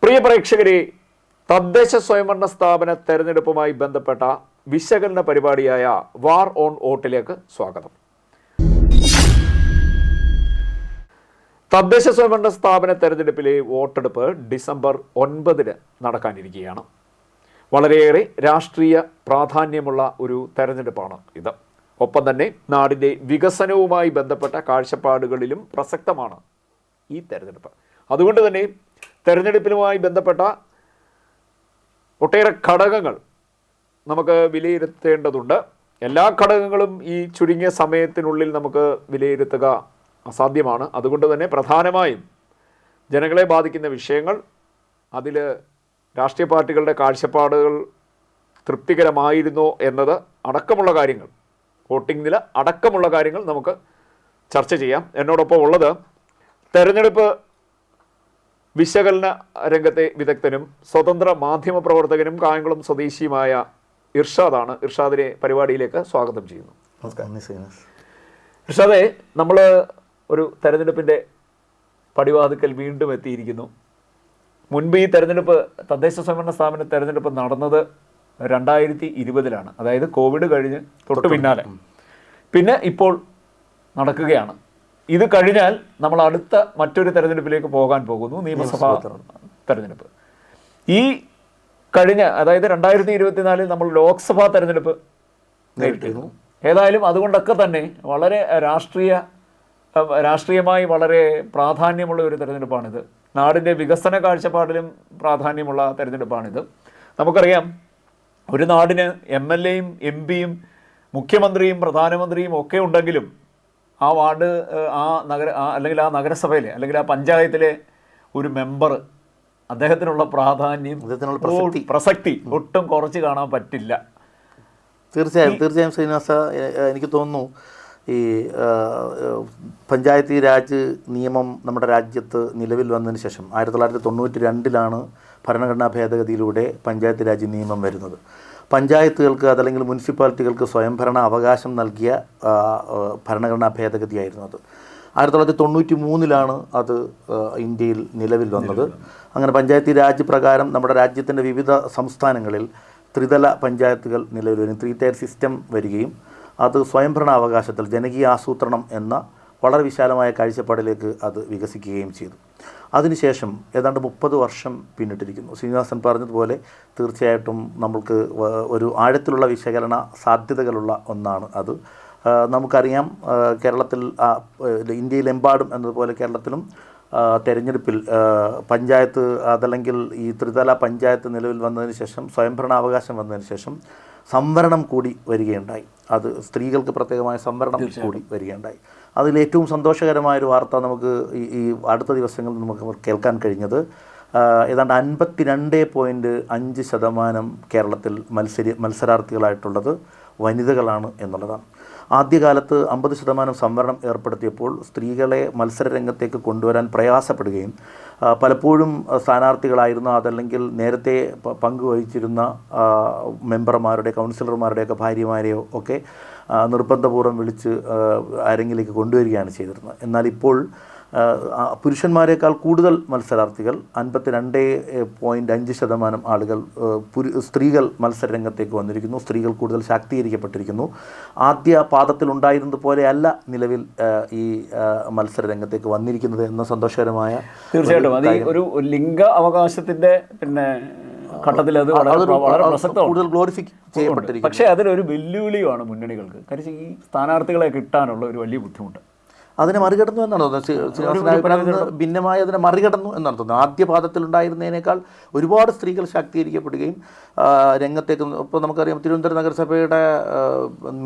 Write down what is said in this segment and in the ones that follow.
പ്രിയ പ്രേക്ഷകരെ, തദ്ദേശ സ്വയംഭരണ സ്ഥാപന തെരഞ്ഞെടുപ്പുമായി ബന്ധപ്പെട്ട വിശകലന പരിപാടിയായ വാർ ഓൺ വോട്ടിലേക്ക് സ്വാഗതം. തദ്ദേശ സ്വയംഭരണ സ്ഥാപന തെരഞ്ഞെടുപ്പിലെ വോട്ടെടുപ്പ് ഡിസംബർ 9 നടക്കാനിരിക്കുകയാണ്. വളരെയേറെ രാഷ്ട്രീയ പ്രാധാന്യമുള്ള ഒരു തെരഞ്ഞെടുപ്പാണ് ഇത്. ഒപ്പം തന്നെ നാടിൻ്റെ വികസനവുമായി ബന്ധപ്പെട്ട കാഴ്ചപ്പാടുകളിലും പ്രസക്തമാണ് ഈ തെരഞ്ഞെടുപ്പ്. അതുകൊണ്ട് തന്നെ തെരഞ്ഞെടുപ്പിനുമായി ബന്ധപ്പെട്ട ഒട്ടേറെ ഘടകങ്ങൾ നമുക്ക് വിലയിരുത്തേണ്ടതുണ്ട്. എല്ലാ ഘടകങ്ങളും ഈ ചുരുങ്ങിയ സമയത്തിനുള്ളിൽ നമുക്ക് വിലയിരുത്തുക അസാധ്യമാണ്. അതുകൊണ്ട് തന്നെ പ്രധാനമായും ജനങ്ങളെ ബാധിക്കുന്ന വിഷയങ്ങൾ, അതിൽ രാഷ്ട്രീയ പാർട്ടികളുടെ കാഴ്ചപ്പാടുകൾ തൃപ്തികരമായിരുന്നോ എന്നത് അടക്കമുള്ള കാര്യങ്ങൾ, വോട്ടിംഗ് നില അടക്കമുള്ള കാര്യങ്ങൾ നമുക്ക് ചർച്ച ചെയ്യാം. എന്നോടൊപ്പം ഉള്ളത് തെരഞ്ഞെടുപ്പ് വിശകലന രംഗത്തെ വിദഗ്ധനും സ്വതന്ത്ര മാധ്യമ പ്രവർത്തകനും കായംകുളം സ്വദേശിയുമായ ഇർഷാദാണ്. ഇർഷാദിനെ പരിപാടിയിലേക്ക് സ്വാഗതം ചെയ്യുന്നു. ഇർഷാദെ, നമ്മൾ ഒരു തെരഞ്ഞെടുപ്പിൻ്റെ പടിവാതിക്കൽ വീണ്ടും എത്തിയിരിക്കുന്നു. മുൻപ് ഈ തെരഞ്ഞെടുപ്പ്, തദ്ദേശ സ്വയംഭരണ സ്ഥാപന തെരഞ്ഞെടുപ്പ് നടന്നത് 2020-ലാണ്, അതായത് കോവിഡ് കഴിഞ്ഞ് തൊട്ട് പിന്നാലെ. പിന്നെ ഇപ്പോൾ നടക്കുകയാണ്. ഇത് കഴിഞ്ഞാൽ നമ്മൾ അടുത്ത മറ്റൊരു തെരഞ്ഞെടുപ്പിലേക്ക് പോകാൻ പോകുന്നു, നിയമസഭാ തെരഞ്ഞെടുപ്പ്. ഈ കഴിഞ്ഞ, അതായത് 2024 നമ്മൾ ലോക്സഭാ തെരഞ്ഞെടുപ്പ് നേരിട്ടിരുന്നു. ഏതായാലും അതുകൊണ്ടൊക്കെ തന്നെ വളരെ രാഷ്ട്രീയമായി വളരെ പ്രാധാന്യമുള്ള ഒരു തെരഞ്ഞെടുപ്പാണിത്. നാടിൻ്റെ വികസന കാഴ്ചപ്പാടിലും പ്രാധാന്യമുള്ള തെരഞ്ഞെടുപ്പാണിത്. നമുക്കറിയാം, ഒരു നാടിന് MLA-യും MP-യും മുഖ്യമന്ത്രിയും പ്രധാനമന്ത്രിയും ഒക്കെ ഉണ്ടെങ്കിലും ആ വാർഡ്, അല്ലെങ്കിൽ ആ നഗരസഭയിലെ അല്ലെങ്കിൽ ആ പഞ്ചായത്തിലെ ഒരു മെമ്പർ, അദ്ദേഹത്തിനുള്ള പ്രാധാന്യം, പ്രസക്തി ഒട്ടും കുറച്ച് കാണാൻ പറ്റില്ല. തീർച്ചയായും ശ്രീനിവാസ, എനിക്ക് തോന്നുന്നു ഈ പഞ്ചായത്തി രാജ് നിയമം നമ്മുടെ രാജ്യത്ത് നിലവിൽ വന്നതിന് ശേഷം 1992-ലാണ് ഭരണഘടനാ ഭേദഗതിയിലൂടെ പഞ്ചായത്ത് രാജ് നിയമം വരുന്നത്. പഞ്ചായത്തുകൾക്ക് അതല്ലെങ്കിൽ മുനിസിപ്പാലിറ്റികൾക്ക് സ്വയംഭരണ അവകാശം നൽകിയ ഭരണഘടനാ ഭേദഗതിയായിരുന്നു അത്. 1993-ലാണ് അത് ഇന്ത്യയിൽ നിലവിൽ വന്നത്. അങ്ങനെ പഞ്ചായത്തി രാജ് പ്രകാരം നമ്മുടെ രാജ്യത്തിൻ്റെ വിവിധ സംസ്ഥാനങ്ങളിൽ ത്രിതല പഞ്ചായത്തുകൾ നിലവിൽ വരും, 3-tier സിസ്റ്റം വരികയും അത് സ്വയംഭരണ അവകാശത്തിൽ ജനകീയ ആസൂത്രണം എന്ന വളരെ വിശാലമായ കാഴ്ചപ്പാടിലേക്ക് അത് വികസിക്കുകയും ചെയ്തു. അതിനുശേഷം ഏതാണ്ട് 30 വർഷം പിന്നിട്ടിരിക്കുന്നു. ശ്രീനിവാസൻ പറഞ്ഞതുപോലെ തീർച്ചയായിട്ടും നമ്മൾക്ക് ഒരു ആഴത്തിലുള്ള വിശകലന സാധ്യതകളുള്ള ഒന്നാണ് അത്. നമുക്കറിയാം, കേരളത്തിൽ, ഇന്ത്യയിലെമ്പാടും എന്നതുപോലെ കേരളത്തിലും തെരഞ്ഞെടുപ്പിൽ പഞ്ചായത്ത് അതല്ലെങ്കിൽ ഈ ത്രിതല പഞ്ചായത്ത് നിലവിൽ വന്നതിന് ശേഷം, സ്വയംഭരണാവകാശം വന്നതിന് ശേഷം സംവരണം കൂടി വരികയുണ്ടായി. അത് സ്ത്രീകൾക്ക് പ്രത്യേകമായ സംവരണം കൂടി വരികയുണ്ടായി. അതിലേറ്റവും സന്തോഷകരമായൊരു വാർത്ത നമുക്ക് ഈ അടുത്ത ദിവസങ്ങളിൽ നമുക്ക് കേൾക്കാൻ കഴിഞ്ഞത്, ഏതാണ്ട് 52.5% കേരളത്തിൽ മത്സരാർത്ഥികളായിട്ടുള്ളത് വനിതകളാണ് എന്നുള്ളതാണ്. ആദ്യകാലത്ത് 50% സംവരണം ഏർപ്പെടുത്തിയപ്പോൾ സ്ത്രീകളെ മത്സരരംഗത്തേക്ക് കൊണ്ടുവരാൻ പ്രയാസപ്പെടുകയും പലപ്പോഴും സ്ഥാനാർത്ഥികളായിരുന്ന അതല്ലെങ്കിൽ നേരത്തെ പങ്കുവഹിച്ചിരുന്ന മെമ്പർമാരുടെ, കൗൺസിലർമാരുടെയൊക്കെ ഭാര്യമാരെയോ ഒക്കെ നിർബന്ധപൂർവ്വം വിളിച്ച് അരങ്ങിലേക്ക് കൊണ്ടുവരികയാണ് ചെയ്തിരുന്നത്. എന്നാൽ ഇപ്പോൾ പുരുഷന്മാരെക്കാൾ കൂടുതൽ മത്സരാർത്ഥികൾ, 52.5% ആളുകൾ, സ്ത്രീകൾ മത്സരരംഗത്തേക്ക് വന്നിരിക്കുന്നു. സ്ത്രീകൾ കൂടുതൽ ശാക്തീകരിക്കപ്പെട്ടിരിക്കുന്നു. ആദ്യ പാദത്തിലുണ്ടായിരുന്നത് പോലെയല്ല നിലവിൽ ഈ മത്സരരംഗത്തേക്ക് വന്നിരിക്കുന്നത് എന്ന സന്തോഷകരമായ, തീർച്ചയായിട്ടും അത് ഒരു ലിംഗ അവകാശത്തിൻ്റെ ഘട്ടത്തിൽ അത് വളരെ പ്രസക്തമാണ്, കൂടുതൽ ഗ്ലോറിഫൈ ചെയ്യപ്പെട്ടിരിക്കുന്നു. പക്ഷേ അതിലൊരു വെല്ലുവിളിയാണ് മുന്നണികൾക്ക്. കാര്യം ഈ സ്ഥാനാർത്ഥികളെ കിട്ടാനുള്ള ഒരു വലിയ ബുദ്ധിമുട്ട്. അതിനെ മറികടന്നു എന്നാണ് തോന്നുന്നത്. ഭിന്നമായി അതിനെ മറികടന്നു എന്നാണ് തോന്നുന്നത്. ആദ്യ പാദത്തിലുണ്ടായിരുന്നതിനേക്കാൾ ഒരുപാട് സ്ത്രീകൾ ശാക്തീകരിക്കപ്പെടുകയും രംഗത്തേക്ക്, ഇപ്പോൾ നമുക്കറിയാം, തിരുവനന്തപുരം നഗരസഭയുടെ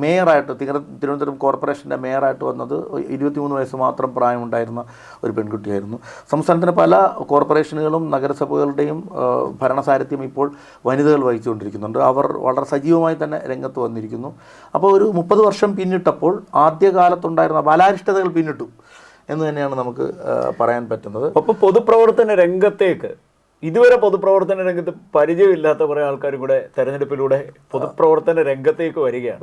മേയറായിട്ട്, തിരുവനന്തപുരം കോർപ്പറേഷൻ്റെ മേയറായിട്ട് വന്നത് 23 വയസ്സ് മാത്രം പ്രായമുണ്ടായിരുന്ന ഒരു പെൺകുട്ടിയായിരുന്നു. സംസ്ഥാനത്തിന് പല കോർപ്പറേഷനുകളും നഗരസഭകളുടെയും ഭരണസാരഥ്യം ഇപ്പോൾ വനിതകൾ വഹിച്ചുകൊണ്ടിരിക്കുന്നുണ്ട്. അവർ വളരെ സജീവമായി തന്നെ രംഗത്ത് വന്നിരിക്കുന്നു. അപ്പോൾ ഒരു 30 വർഷം പിന്നിട്ടപ്പോൾ ആദ്യകാലത്തുണ്ടായിരുന്ന ബാലാരിഷ്ടതകൾ പിന്നിട്ടു എന്ന് തന്നെയാണ് നമുക്ക് പറയാൻ പറ്റുന്നത്. അപ്പോൾ പൊതുപ്രവർത്തന രംഗത്തേക്ക് ഇതുവരെ പൊതുപ്രവർത്തന രംഗത്ത് പരിചയമില്ലാത്ത കുറേ ആൾക്കാരും കൂടെ തെരഞ്ഞെടുപ്പിലൂടെ പൊതുപ്രവർത്തന രംഗത്തേക്ക് വരികയാണ്.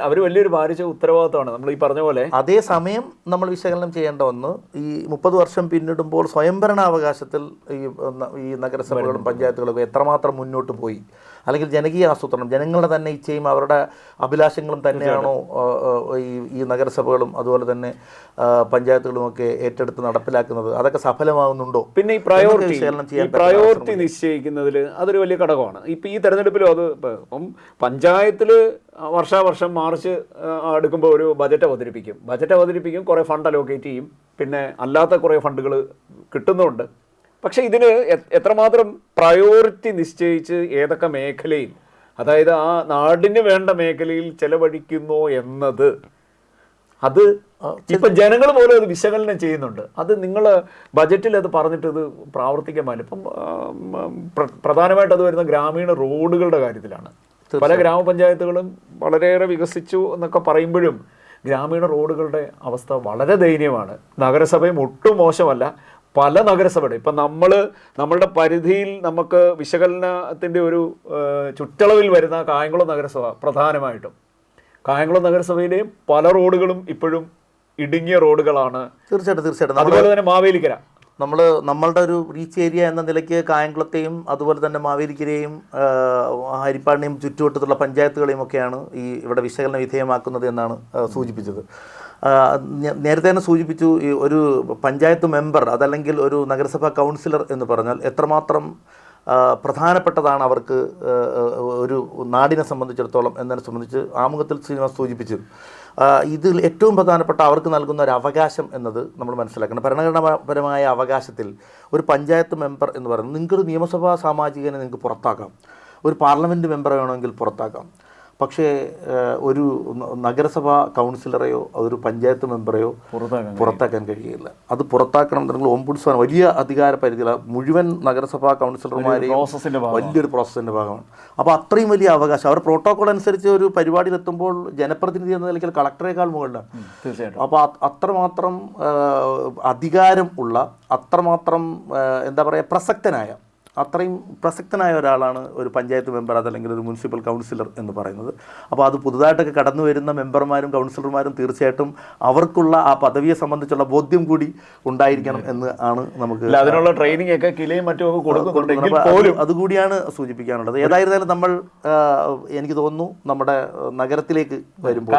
അവർ വലിയൊരു ഭാരിച്ച ഉത്തരവാദിത്തമാണ്. നമ്മൾ ഈ പറഞ്ഞ പോലെ അതേസമയം നമ്മൾ വിശകലനം ചെയ്യേണ്ട ഒന്ന്, ഈ 30 വർഷം പിന്നിടുമ്പോൾ സ്വയംഭരണാവകാശത്തിൽ ഈ നഗരസഭകളും പഞ്ചായത്തുകളൊക്കെ എത്രമാത്രം മുന്നോട്ട് പോയി, അല്ലെങ്കിൽ ജനകീയ ആസൂത്രണം, ജനങ്ങളുടെ തന്നെ ഇച്ഛയും അവരുടെ അഭിലാഷങ്ങളും തന്നെയാണോ ഈ നഗരസഭകളും അതുപോലെ തന്നെ പഞ്ചായത്തുകളും ഒക്കെ ഏറ്റെടുത്ത് നടപ്പിലാക്കുന്നത്, അതൊക്കെ സഫലമാകുന്നുണ്ടോ? പിന്നെ ഈ പ്രയോറിറ്റി നിശ്ചയിക്കുന്നതിൽ അതൊരു വലിയ ഘടകമാണ്. ഇപ്പം ഈ തെരഞ്ഞെടുപ്പിലും അത് ഇപ്പം പഞ്ചായത്തിൽ വർഷാവർഷം മാർച്ച് അടുക്കുമ്പോൾ ഒരു ബജറ്റ് അവതരിപ്പിക്കും, കുറേ ഫണ്ട് അലോക്കേറ്റ് ചെയ്യും, പിന്നെ അല്ലാത്ത കുറേ ഫണ്ടുകൾ കിട്ടുന്നുണ്ട്. പക്ഷേ ഇതിന് എത്രമാത്രം പ്രയോറിറ്റി നിശ്ചയിച്ച് ഏതൊക്കെ മേഖലയിൽ, അതായത് ആ നാടിന് വേണ്ട മേഖലയിൽ ചെലവഴിക്കുന്നോ എന്നത്, അത് ഇപ്പം ജനങ്ങൾ പോലും അത് വിശകലനം ചെയ്യുന്നുണ്ട്. അത് നിങ്ങൾ ബജറ്റിൽ അത് പറഞ്ഞിട്ട് ഇത് പ്രാവർത്തിക്കാൻ പാടില്ല. ഇപ്പം പ്രധാനമായിട്ട് അത് വരുന്ന ഗ്രാമീണ റോഡുകളുടെ കാര്യത്തിലാണ്. പല ഗ്രാമപഞ്ചായത്തുകളും വളരെയേറെ വികസിച്ചു എന്നൊക്കെ പറയുമ്പോഴും ഗ്രാമീണ റോഡുകളുടെ അവസ്ഥ വളരെ ദയനീയമാണ്. നഗരസഭയും ഒട്ടും മോശമല്ല. പല നഗരസഭയുടെ ഇപ്പം നമ്മളുടെ പരിധിയിൽ നമുക്ക് വിശകലനത്തിൻ്റെ ഒരു ചുറ്റളവിൽ വരുന്ന കായംകുളം നഗരസഭ പ്രധാനമായിട്ടും, കായംകുളം നഗരസഭയിലെയും പല റോഡുകളും ഇപ്പോഴും ഇടുങ്ങിയ റോഡുകളാണ്. തീർച്ചയായിട്ടും. അതുപോലെ തന്നെ മാവേലിക്കര, നമ്മളുടെ ഒരു റീച്ച് ഏരിയ എന്ന നിലയ്ക്ക് കായംകുളത്തെയും അതുപോലെ തന്നെ മാവേലിക്കരയെയും ഹരിപ്പാടിനെയും ചുറ്റുവട്ടത്തുള്ള പഞ്ചായത്തുകളെയും ഒക്കെയാണ് ഇവിടെ വിശകലന വിധേയമാക്കുന്നത് എന്നാണ് സൂചിപ്പിച്ചത്. നേരത്തെ തന്നെ സൂചിപ്പിച്ചു, ഈ ഒരു പഞ്ചായത്ത് മെമ്പർ അതല്ലെങ്കിൽ ഒരു നഗരസഭാ കൗൺസിലർ എന്ന് പറഞ്ഞാൽ എത്രമാത്രം പ്രധാനപ്പെട്ടതാണ് അവർക്ക് ഒരു നാടിനെ സംബന്ധിച്ചിടത്തോളം എന്നതിനെ സംബന്ധിച്ച് ആമുഖത്തിൽ ശ്രീനിവാസ് സൂചിപ്പിച്ചു. ഇതിൽ ഏറ്റവും പ്രധാനപ്പെട്ട അവർക്ക് നൽകുന്ന ഒരു അവകാശം എന്നത് നമ്മൾ മനസ്സിലാക്കണം. ഭരണഘടനാപരമായ അവകാശത്തിൽ ഒരു പഞ്ചായത്ത് മെമ്പർ എന്ന് പറയുന്നത്, നിങ്ങൾക്കൊരു നിയമസഭാ സാമാജികനെ നിങ്ങൾക്ക് പുറത്താക്കാം, ഒരു പാർലമെൻറ്റ് മെമ്പറെ വേണമെങ്കിൽ പുറത്താക്കാം. പക്ഷേ ഒരു നഗരസഭാ കൗൺസിലറെയോ ഒരു പഞ്ചായത്ത് മെമ്പറെയോ പുറത്താക്കാൻ കഴിയില്ല. അത് പുറത്താക്കണം എന്നുണ്ടെങ്കിൽ ഓംബുഡ്സ്മാൻ വലിയ അധികാര പരിധിയില്ല, മുഴുവൻ നഗരസഭാ കൗൺസിലർമാരെയും വലിയൊരു പ്രോസസ്സിൻ്റെ ഭാഗമാണ്. അപ്പോൾ അത്രയും വലിയ അവകാശം അവർ പ്രോട്ടോകോൾ അനുസരിച്ച് ഒരു പരിപാടിയിലെത്തുമ്പോൾ ജനപ്രതിനിധി എന്ന നിലയ്ക്ക് കളക്ടറേക്കാൾ മുകളിലാണ്. തീർച്ചയായിട്ടും. അപ്പോൾ അത്രമാത്രം അധികാരം ഉള്ള, അത്രമാത്രം എന്താ പറയുക, പ്രസക്തനായ ഒരാളാണ് ഒരു പഞ്ചായത്ത് മെമ്പർ അതല്ലെങ്കിൽ ഒരു മുനിസിപ്പൽ കൗൺസിലർ എന്ന് പറയുന്നത്. അപ്പോൾ അത് പുതുതായിട്ടൊക്കെ കടന്നു വരുന്ന മെമ്പർമാരും കൗൺസിലർമാരും തീർച്ചയായിട്ടും അവർക്കുള്ള ആ പദവിയെ സംബന്ധിച്ചുള്ള ബോധ്യം കൂടി ഉണ്ടായിരിക്കണം എന്ന് ആണ് നമുക്ക്. അതിനുള്ള ട്രെയിനിങ് ഒക്കെ കിലയും മറ്റും കൊടുക്കുന്നുണ്ടെങ്കിൽ അതുകൂടിയാണ് സൂചിപ്പിക്കാനുള്ളത്. ഏതായിരുന്നാലും നമ്മൾ എനിക്ക് തോന്നുന്നു നമ്മുടെ നഗരത്തിലേക്ക് വരുമ്പോൾ,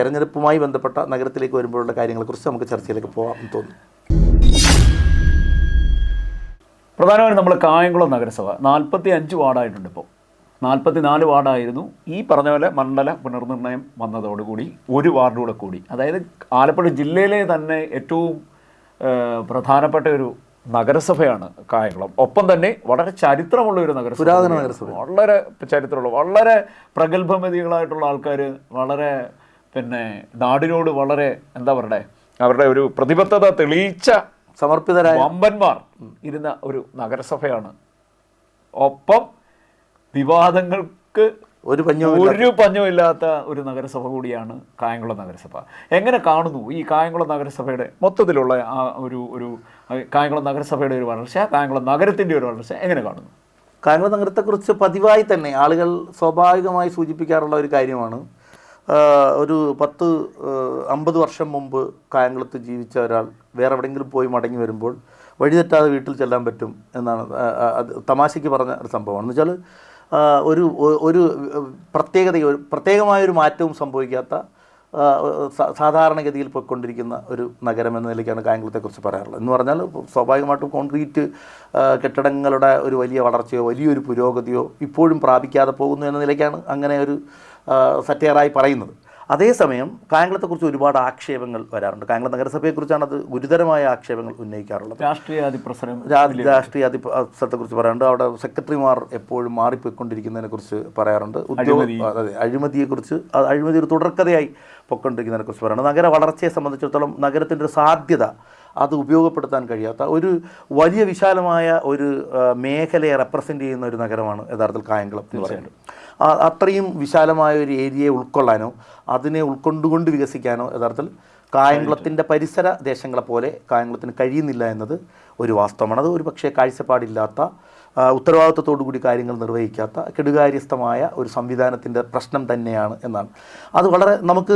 തെരഞ്ഞെടുപ്പുമായി ബന്ധപ്പെട്ട നഗരത്തിലേക്ക് വരുമ്പോഴുള്ള കാര്യങ്ങളെക്കുറിച്ച് നമുക്ക് ചർച്ചയിലേക്ക് പോകാൻ തോന്നുന്നു. പ്രധാനമായും നമ്മൾ കായംകുളം നഗരസഭ 45 വാർഡായിട്ടുണ്ട്. ഇപ്പോൾ 44 വാർഡായിരുന്നു. ഈ പറഞ്ഞ പോലെ മണ്ഡല പുനർനിർണ്ണയം വന്നതോടുകൂടി ഒരു വാർഡ് കൂടി, അതായത് ആലപ്പുഴ ജില്ലയിലെ തന്നെ ഏറ്റവും പ്രധാനപ്പെട്ട ഒരു നഗരസഭയാണ് കായംകുളം. ഒപ്പം തന്നെ വളരെ ചരിത്രമുള്ള ഒരു നഗരസഭ, വളരെ ചരിത്രമുള്ള, വളരെ പ്രഗത്ഭമതികളായിട്ടുള്ള ആൾക്കാർ, വളരെ നാടിനോട് വളരെ എന്താ പറയണ്ടേ, അവരുടെ ഒരു പ്രതിബദ്ധത തെളിയിച്ച സമർപ്പിതരായ വമ്പന്മാർ ഇരുന്ന ഒരു നഗരസഭയാണ്. ഒപ്പം വിവാദങ്ങൾക്ക് ഒരു പഞ്ഞമില്ലാത്ത ഒരു നഗരസഭ കൂടിയാണ് കായംകുളം നഗരസഭ. എങ്ങനെ കാണുന്നു ഈ കായംകുളം നഗരസഭയുടെ മൊത്തത്തിലുള്ള ആ ഒരു കായംകുളം നഗരസഭയുടെ ഒരു വളർച്ച, കായംകുളം നഗരത്തിൻ്റെ ഒരു വളർച്ച എങ്ങനെ കാണുന്നു? കായംകുളം നഗരത്തെക്കുറിച്ച് പതിവായി തന്നെ ആളുകൾ സ്വാഭാവികമായി സൂചിപ്പിക്കാറുള്ള ഒരു കാര്യമാണ്, ഒരു 50 വർഷം മുമ്പ് കായംകുളത്ത് ജീവിച്ച ഒരാൾ വേറെ എവിടെയെങ്കിലും പോയി മടങ്ങി വരുമ്പോൾ വഴിതെറ്റാതെ വീട്ടിൽ ചെല്ലാൻ പറ്റും എന്നാണ് തമാശയ്ക്ക് പറഞ്ഞ ഒരു സംഭവമാണ്. എന്ന് വെച്ചാൽ ഒരു പ്രത്യേകമായൊരു മാറ്റവും സംഭവിക്കാത്ത സാധാരണഗതിയിൽ പോയിക്കൊണ്ടിരിക്കുന്ന ഒരു നഗരം എന്ന നിലയ്ക്കാണ് കായംകുളത്തെക്കുറിച്ച് പറയാറുള്ളത്. എന്ന് പറഞ്ഞാൽ സ്വാഭാവികമായിട്ടും കോൺക്രീറ്റ് കെട്ടിടങ്ങളുടെ ഒരു വലിയ വളർച്ചയോ വലിയൊരു പുരോഗതിയോ ഇപ്പോഴും പ്രാപിക്കാതെ പോകുന്നു എന്ന നിലയ്ക്കാണ് അങ്ങനെ ഒരു സറ്റയറായി പറയുന്നത്. അതേസമയം കായംകുളത്തെക്കുറിച്ച് ഒരുപാട് ആക്ഷേപങ്ങൾ വരാറുണ്ട്. കായംകുളം നഗരസഭയെക്കുറിച്ചാണ് അത് ഗുരുതരമായ ആക്ഷേപങ്ങൾ ഉന്നയിക്കാറുള്ളത്. രാഷ്ട്രീയാധിപ്രസരത്തെക്കുറിച്ച് പറയാറുണ്ട്. അവിടെ സെക്രട്ടറിമാർ എപ്പോഴും മാറിപ്പോയിക്കൊണ്ടിരിക്കുന്നതിനെക്കുറിച്ച് പറയാറുണ്ട്. അഴിമതിയെക്കുറിച്ച്, അഴിമതി ഒരു തുടർക്കഥയായി പൊയ്ക്കൊണ്ടിരിക്കുന്നതിനെക്കുറിച്ച് പറയാറുണ്ട്. നഗര വളർച്ചയെ സംബന്ധിച്ചിടത്തോളം നഗരത്തിൻ്റെ ഒരു സാധ്യത അത് ഉപയോഗപ്പെടുത്താൻ കഴിയാത്ത ഒരു വലിയ വിശാലമായ ഒരു മേഖലയെ റെപ്രസെൻ്റ് ചെയ്യുന്ന ഒരു നഗരമാണ് യഥാർത്ഥത്തിൽ കായംകുളം എന്ന് പറയുന്നത്. അത്രയും വിശാലമായ ഒരു ഏരിയയെ ഉൾക്കൊള്ളാനോ അതിനെ ഉൾക്കൊണ്ടുകൊണ്ട് വികസിക്കാനോ യഥാർത്ഥത്തിൽ കായംകുളത്തിൻ്റെ പരിസര ദേശങ്ങളെ പോലെ കായംകുളത്തിന് കഴിയുന്നില്ല എന്നത് ഒരു വാസ്തവമാണ്. അത് ഒരു പക്ഷേ കാഴ്ചപ്പാടില്ലാത്ത, ഉത്തരവാദിത്വത്തോടു കൂടി കാര്യങ്ങൾ നിർവഹിക്കാത്ത കെടുകാര്യസ്ഥമായ ഒരു സംവിധാനത്തിൻ്റെ പ്രശ്നം തന്നെയാണ് എന്നാണ്. അത് വളരെ നമുക്ക്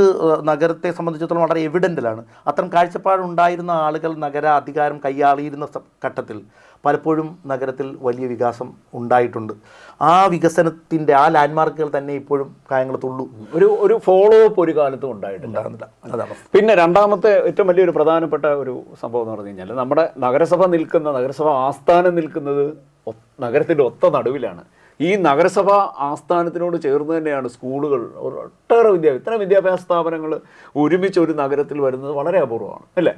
നഗരത്തെ സംബന്ധിച്ചിടത്തോളം വളരെ എവിഡൻ്റലാണ്. അത്തരം കാഴ്ചപ്പാടുണ്ടായിരുന്ന ആളുകൾ നഗര അധികാരം കൈയാളിയിരുന്ന ഘട്ടത്തിൽ പലപ്പോഴും നഗരത്തിൽ വലിയ വികാസം ഉണ്ടായിട്ടുണ്ട്. ആ വികസനത്തിൻ്റെ ആ ലാൻഡ്മാർക്കുകൾ തന്നെ ഇപ്പോഴും കായംകുളത്തുള്ളൂ. ഒരു ഫോളോ അപ്പ് ഒരു കാലത്തും ഉണ്ടായിട്ടുണ്ടായിരുന്നില്ല. അതാണ്. പിന്നെ രണ്ടാമത്തെ ഏറ്റവും വലിയൊരു പ്രധാനപ്പെട്ട ഒരു സംഭവം എന്ന് പറഞ്ഞു കഴിഞ്ഞാൽ നമ്മുടെ നഗരസഭ ആസ്ഥാനം നിൽക്കുന്നത് നഗരത്തിൻ്റെ ഒത്ത നടുവിലാണ്. ഈ നഗരസഭ ആസ്ഥാനത്തിനോട് ചേർന്ന് തന്നെയാണ് സ്കൂളുകൾ, ഒട്ടേറെ ഇത്തരം വിദ്യാഭ്യാസ സ്ഥാപനങ്ങൾ ഒരുമിച്ച് ഒരു നഗരത്തിൽ വരുന്നത് വളരെ അപൂർവമാണ്, അല്ലേ?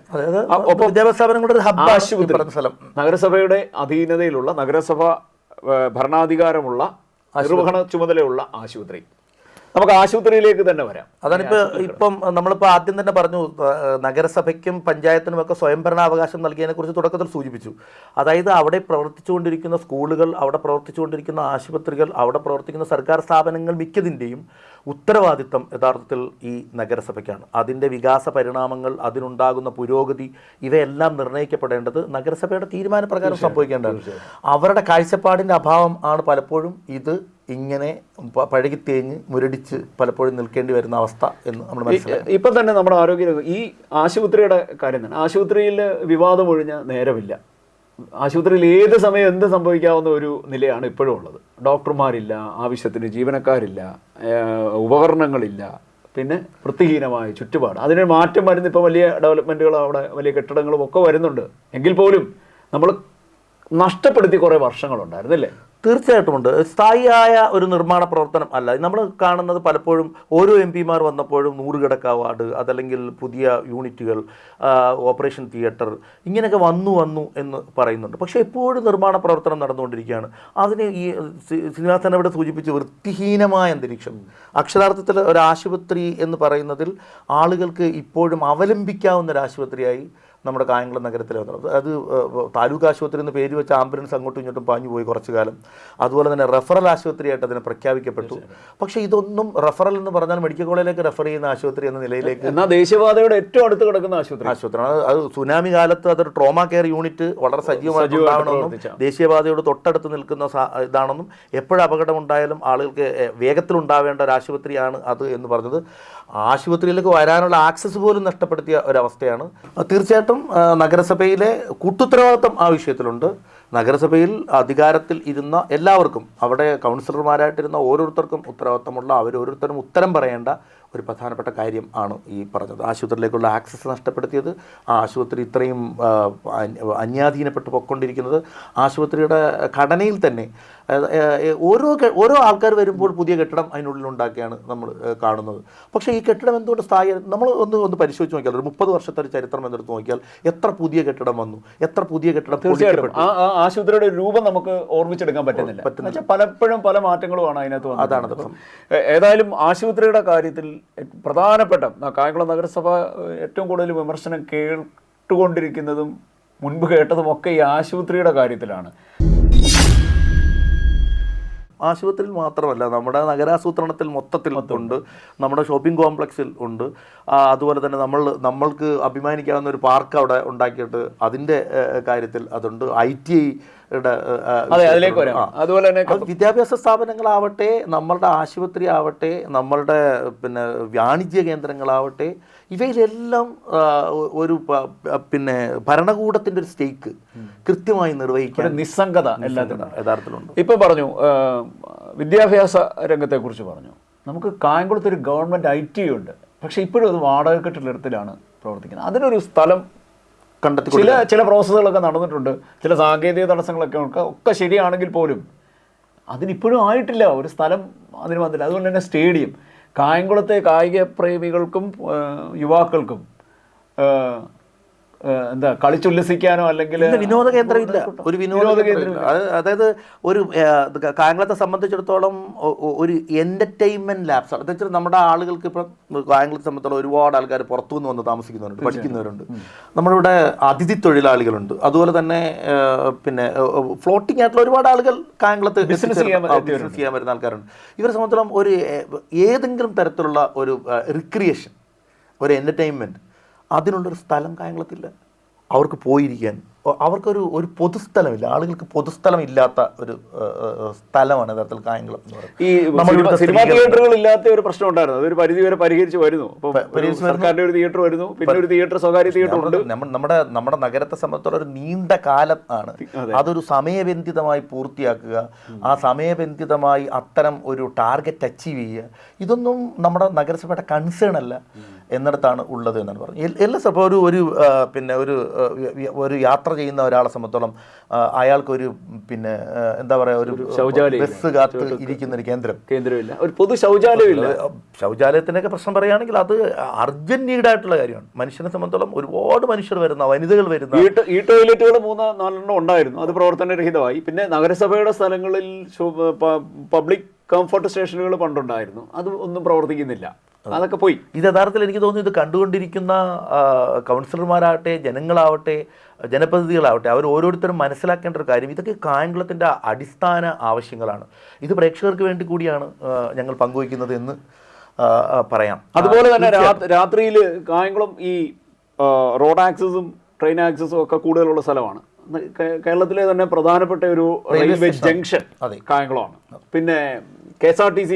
ഒപ്പം വിദ്യാഭ്യാസ സ്ഥാപനങ്ങളുടെ ഒരു ഹബ്ബ് ആശുപത്രി സ്ഥലം, നഗരസഭയുടെ അധീനതയിലുള്ള നഗരസഭ ഭരണാധികാരമുള്ള നിർവഹണ ചുമതലയുള്ള ആശുപത്രി. നമുക്ക് ആശുപത്രിയിലേക്ക് തന്നെ വരാം. ഇപ്പം നമ്മളിപ്പോൾ ആദ്യം തന്നെ പറഞ്ഞു, നഗരസഭയ്ക്കും പഞ്ചായത്തിനുമൊക്കെ സ്വയംഭരണാവകാശം നൽകിയതിനെക്കുറിച്ച് തുടക്കത്തിൽ സൂചിപ്പിച്ചു. അതായത് അവിടെ പ്രവർത്തിച്ചുകൊണ്ടിരിക്കുന്ന സ്കൂളുകൾ, അവിടെ പ്രവർത്തിച്ചുകൊണ്ടിരിക്കുന്ന ആശുപത്രികൾ, അവിടെ പ്രവർത്തിക്കുന്ന സർക്കാർ സ്ഥാപനങ്ങൾ മിക്കതിൻ്റെയും ഉത്തരവാദിത്തം യഥാർത്ഥത്തിൽ ഈ നഗരസഭയ്ക്കാണ്. അതിൻ്റെ വികാസ പരിണാമങ്ങൾ, അതിനുണ്ടാകുന്ന പുരോഗതി, ഇവയെല്ലാം നിർണ്ണയിക്കപ്പെടേണ്ടത് നഗരസഭയുടെ തീരുമാനപ്രകാരം സംഭവിക്കേണ്ടതാണ്. അവരുടെ കാഴ്ചപ്പാടിൻ്റെ അഭാവം ആണ് പലപ്പോഴും ഇത് ഇങ്ങനെ പഴകിത്തേഞ്ഞ് മുരടിച്ച് പലപ്പോഴും നിൽക്കേണ്ടി വരുന്ന അവസ്ഥ എന്ന് നമ്മൾ മനസ്സിലാക്കി. ഇപ്പം തന്നെ നമ്മുടെ ഈ ആശുപത്രിയുടെ കാര്യം തന്നെ, ആശുപത്രിയിൽ വിവാദം ഒഴിഞ്ഞ നേരമില്ല. ആശുപത്രിയിൽ ഏത് സമയം എന്ത് സംഭവിക്കാവുന്ന ഒരു നിലയാണ് ഇപ്പോഴും ഉള്ളത്. ഡോക്ടർമാരില്ല, ആവശ്യത്തിന് ജീവനക്കാരില്ല, ഉപകരണങ്ങളില്ല, പിന്നെ വൃത്തിഹീനമായ ചുറ്റുപാട്. അതിന് മാറ്റം വരുന്ന ഇപ്പോൾ വലിയ ഡെവലപ്മെൻറ്റുകളും അവിടെ വലിയ കെട്ടിടങ്ങളും ഒക്കെ വരുന്നുണ്ട്. എങ്കിൽ പോലും നമ്മൾ നഷ്ടപ്പെടുത്തി കുറേ വർഷങ്ങളുണ്ടായിരുന്നില്ലേ? തീർച്ചയായിട്ടും ഉണ്ട്. സ്ഥായിയായ ഒരു നിർമ്മാണ പ്രവർത്തനം അല്ല നമ്മൾ കാണുന്നത്. പലപ്പോഴും ഓരോ MP-മാർ വന്നപ്പോഴും 100 കിടക്ക വാർഡ്, അതല്ലെങ്കിൽ പുതിയ യൂണിറ്റുകൾ, ഓപ്പറേഷൻ തിയേറ്റർ, ഇങ്ങനെയൊക്കെ വന്നു എന്ന് പറയുന്നുണ്ട്. പക്ഷേ എപ്പോഴും നിർമ്മാണ പ്രവർത്തനം നടന്നുകൊണ്ടിരിക്കുകയാണ്. അതിന് ഈ ശ്രീനിവാസൻ ഇവിടെ സൂചിപ്പിച്ച് വൃത്തിഹീനമായ അന്തരീക്ഷം. അക്ഷരാർത്ഥത്തിൽ ഒരു ആശുപത്രി എന്ന് പറയുന്നതിൽ ആളുകൾക്ക് ഇപ്പോഴും അവലംബിക്കാവുന്ന ഒരു ആശുപത്രിയായി നമ്മുടെ കായംകുളം നഗരത്തിൽ വന്നത്. അത് താലൂക്ക് ആശുപത്രി എന്ന് പേര് വെച്ച ആംബുലൻസ് അങ്ങോട്ടും ഇങ്ങോട്ടും പാഞ്ഞു പോയി കുറച്ചു കാലം. അതുപോലെ തന്നെ റെഫറൽ ആശുപത്രിയായിട്ട് അതിനെ പ്രഖ്യാപിക്കപ്പെട്ടു. പക്ഷേ ഇതൊന്നും റെഫറൽ എന്ന് പറഞ്ഞാൽ മെഡിക്കൽ കോളേജിലേക്ക് റെഫർ ചെയ്യുന്ന ആശുപത്രി എന്ന നിലയിലേക്ക്, എന്നാൽ ദേശീയപാതയുടെ ഏറ്റവും അടുത്ത് കിടക്കുന്ന ആശുപത്രിയാണ്. അത് സുനാമി കാലത്ത് അതൊരു ട്രോമ കെയർ യൂണിറ്റ് വളരെ സജീവമായിട്ടുണ്ടാവണമെന്നും ദേശീയപാതയോട് തൊട്ടടുത്ത് നിൽക്കുന്ന ഇതാണെന്നും എപ്പോഴും അപകടമുണ്ടായാലും ആളുകൾക്ക് വേഗത്തിലുണ്ടാവേണ്ട ഒരു ആശുപത്രിയാണ് അത് എന്ന് പറഞ്ഞത്. ആശുപത്രിയിലേക്ക് വരാനുള്ള ആക്സസ് പോലും നഷ്ടപ്പെടുത്തിയ ഒരവസ്ഥയാണ്. തീർച്ചയായിട്ടും നഗരസഭയിലെ കൂട്ടുത്തരവാദിത്വം ആ വിഷയത്തിലുണ്ട്. നഗരസഭയിൽ അധികാരത്തിൽ ഇരുന്ന എല്ലാവർക്കും, അവിടെ കൗൺസിലർമാരായിട്ടിരുന്ന ഓരോരുത്തർക്കും ഉത്തരവാദിത്തമുള്ള, അവരോരോരുത്തരും ഉത്തരം പറയേണ്ട ഒരു പ്രധാനപ്പെട്ട കാര്യം ആണ് ഈ പറഞ്ഞത്. ആശുപത്രിയിലേക്കുള്ള ആക്സസ് നഷ്ടപ്പെടുത്തിയത്, ആ ആശുപത്രി ഇത്രയും അന്യാധീനപ്പെട്ട് പൊയ്ക്കൊണ്ടിരിക്കുന്നത്, ആശുപത്രിയുടെ ഘടനയിൽ തന്നെ ഓരോ ആൾക്കാർ വരുമ്പോൾ പുതിയ കെട്ടിടം അതിനുള്ളിൽ ഉണ്ടാക്കിയാണ് നമ്മൾ കാണുന്നത്. പക്ഷേ ഈ കെട്ടിടം എന്തുകൊണ്ട് സ്ഥായി, നമ്മൾ ഒന്ന് പരിശോധിച്ച് നോക്കിയാൽ, ഒരു 30 വർഷത്തെ ഒരു ചരിത്രം എന്നെടുത്ത് നോക്കിയാൽ എത്ര പുതിയ കെട്ടിടം വന്നു, എത്ര പുതിയ കെട്ടിടം. തീർച്ചയായിട്ടും ആശുപത്രിയുടെ രൂപം നമുക്ക് ഓർമ്മിച്ചെടുക്കാൻ പറ്റുന്നില്ല. പലപ്പോഴും പല മാറ്റങ്ങളുമാണ് അതിനകത്ത്. അതാണ്. ഏതായാലും ആശുപത്രിയുടെ കാര്യത്തിൽ പ്രധാനപ്പെട്ട കായംകുളം നഗരസഭ ഏറ്റവും കൂടുതൽ വിമർശനം കേട്ടുകൊണ്ടിരിക്കുന്നതും മുൻപ് കേട്ടതുമൊക്കെ ഈ ആശുപത്രിയുടെ കാര്യത്തിലാണ്. ആശുപത്രിയിൽ മാത്രമല്ല, നമ്മുടെ നഗരാസൂത്രണത്തിൽ മൊത്തത്തിൽ ഉണ്ട്, നമ്മുടെ ഷോപ്പിംഗ് കോംപ്ലക്സിൽ ഉണ്ട്. അതുപോലെ തന്നെ നമ്മൾക്ക് അഭിമാനിക്കാവുന്ന ഒരു പാർക്ക് അവിടെ ഉണ്ടാക്കിയിട്ട് അതിൻ്റെ കാര്യത്തിൽ അതുണ്ട്. ITI-യുടെ അതുപോലെ തന്നെ വിദ്യാഭ്യാസ സ്ഥാപനങ്ങളാവട്ടെ, നമ്മളുടെ ആശുപത്രി ആവട്ടെ, നമ്മളുടെ പിന്നെ വാണിജ്യ കേന്ദ്രങ്ങളാവട്ടെ, ഇവയിലെല്ലാം ഒരു പിന്നെ ഭരണകൂടത്തിൻ്റെ ഒരു സ്റ്റേക്ക് കൃത്യമായി നിർവഹിക്കാൻ നിസ്സംഗത എല്ലാത്തിനും യഥാർത്ഥത്തിലുണ്ട്. ഇപ്പോൾ പറഞ്ഞു, വിദ്യാഭ്യാസ രംഗത്തെക്കുറിച്ച് പറഞ്ഞു. നമുക്ക് കായംകുളത്ത് ഒരു ഗവൺമെൻറ് ITI ഉണ്ട്. പക്ഷേ ഇപ്പോഴും അത് വാടക കെട്ടിടത്തിലാണ് പ്രവർത്തിക്കുന്നത്. അതിനൊരു സ്ഥലം കണ്ടെത്തി ചില പ്രോസസ്സുകളൊക്കെ നടന്നിട്ടുണ്ട്, ചില സാങ്കേതിക തടസ്സങ്ങളൊക്കെ ശരിയാണെങ്കിൽ പോലും അതിനിപ്പോഴും ആയിട്ടില്ല ഒരു സ്ഥലം അതിന് വന്നില്ല. അതുകൊണ്ട് തന്നെ സ്റ്റേഡിയം കായംകുളത്തെ കായിക പ്രേമികൾക്കും യുവാക്കൾക്കും എന്താ കളിച്ചുല്ലസിക്കാനോ അല്ലെങ്കിൽ വിനോദ കേന്ദ്രമില്ല, ഒരു വിനോദ കേന്ദ്രം. അതായത് ഒരു കായംകുളത്തെ സംബന്ധിച്ചിടത്തോളം ഒരു എൻ്റർടൈൻമെൻറ്റ് ലാബ്സ്, അതെന്ന് വെച്ചാൽ നമ്മുടെ ആളുകൾക്ക് ഇപ്പം കായംകുളത്തെ സംബന്ധിച്ചിടത്തോളം ഒരുപാട് ആൾക്കാർ പുറത്തുനിന്ന് വന്ന് താമസിക്കുന്നവരുണ്ട്, പഠിക്കുന്നവരുണ്ട്, നമ്മളിവിടെ അതിഥി തൊഴിലാളികളുണ്ട്. അതുപോലെ തന്നെ പിന്നെ ഫ്ലോട്ടിംഗ് ആയിട്ടുള്ള ഒരുപാട് ആളുകൾ കായംകുളത്ത് ബിസിനസ് ചെയ്യാൻ വരുന്ന ആൾക്കാരുണ്ട്. ഇവരെ സംബന്ധിച്ചിടത്തോളം ഒരു ഏതെങ്കിലും തരത്തിലുള്ള ഒരു റിക്രിയേഷൻ, ഒരു എൻ്റർടൈൻമെൻറ്റ്, അതിനുള്ളൊരു സ്ഥലം കായംകുളത്തില്ല. അവർക്ക് പോയിരിക്കാൻ അവർക്കൊരു പൊതുസ്ഥലമില്ല. ആളുകൾക്ക് പൊതുസ്ഥലം ഇല്ലാത്ത ഒരു സ്ഥലമാണ് യഥാർത്ഥത്തിൽ കായംകുളം എന്ന് പറയുന്നത്. ഈ സിനിമാ തിയേറ്ററുകൾ ഇല്ലാത്ത ഒരു പ്രശ്നം ഉണ്ടായിരുന്നു, അതൊരു പരിധി വരെ പരിഹരിച്ച് വരുന്നു. സർക്കാരിന്റെ ഒരു തിയേറ്റർ വരുന്നു, പിന്നെ ഒരു തിയേറ്റർ സ്വകാര്യ തിയേറ്റർ ഉണ്ട്. നമ്മുടെ നഗരത്തെ സംബന്ധിച്ചുള്ള ഒരു നീണ്ട കാലം ആണ്. അതൊരു സമയബന്ധിതമായി പൂർത്തിയാക്കുക, ആ സമയബന്ധിതമായി അത്തരം ഒരു ടാർഗറ്റ് അച്ചീവ് ചെയ്യുക, ഇതൊന്നും നമ്മുടെ നഗരസഭയുടെ കൺസേൺ അല്ല എന്നിടത്താണ് ഉള്ളത് എന്നാണ് പറഞ്ഞത്. എല്ലാ ഇപ്പോൾ പിന്നെ ഒരു യാത്ര ചെയ്യുന്ന ഒരാളെ സംബന്ധിച്ചോളം അയാൾക്കൊരു പിന്നെ എന്താ പറയുക, ഒരു ശൗചാലയം, ബസ് കാത്ത് ഇരിക്കുന്ന ഒരു കേന്ദ്രമില്ല, ഒരു പൊതു ശൗചാലയമില്ല. ശൗചാലയത്തിനൊക്കെ പ്രശ്നം പറയുകയാണെങ്കിൽ അത് അർജന്റ് നീഡായിട്ടുള്ള കാര്യമാണ്. മനുഷ്യനെ സംബന്ധിച്ചോളം ഒരുപാട് മനുഷ്യർ വരുന്ന, വനിതകൾ വരുന്ന ഈ ടോയ്ലറ്റുകൾ 3-4 ഉണ്ടായിരുന്നു, അത് പ്രവർത്തനരഹിതമായി. പിന്നെ നഗരസഭയുടെ സ്ഥലങ്ങളിൽ പബ്ലിക് കംഫർട്ട് സ്റ്റേഷനുകൾ പണ്ടുണ്ടായിരുന്നു, അത് ഒന്നും പ്രവർത്തിക്കുന്നില്ല, അതൊക്കെ പോയി. ഇത് യഥാർത്ഥത്തിൽ എനിക്ക് തോന്നുന്നു ഇത് കണ്ടുകൊണ്ടിരിക്കുന്ന കൗൺസിലർമാരാവട്ടെ, ജനങ്ങളാവട്ടെ, ജനപ്രതിനിധികളാവട്ടെ, അവർ ഓരോരുത്തരും മനസ്സിലാക്കേണ്ട ഒരു കാര്യം, ഇതൊക്കെ കായംകുളത്തിൻ്റെ അടിസ്ഥാന ആവശ്യങ്ങളാണ്. ഇത് പ്രേക്ഷകർക്ക് വേണ്ടി കൂടിയാണ് ഞങ്ങൾ പങ്കുവയ്ക്കുന്നത് എന്ന് പറയാം. അതുപോലെ തന്നെ രാത്രിയിൽ കായംകുളം ഈ റോഡ് ആക്സസും ട്രെയിൻ ആക്സസും ഒക്കെ കൂടുതലുള്ള സ്ഥലമാണ്. കേരളത്തിലെ തന്നെ പ്രധാനപ്പെട്ട ഒരു റെയിൽവേ ജംഗ്ഷൻ കായംകുളമാണ്. പിന്നെ KSRTC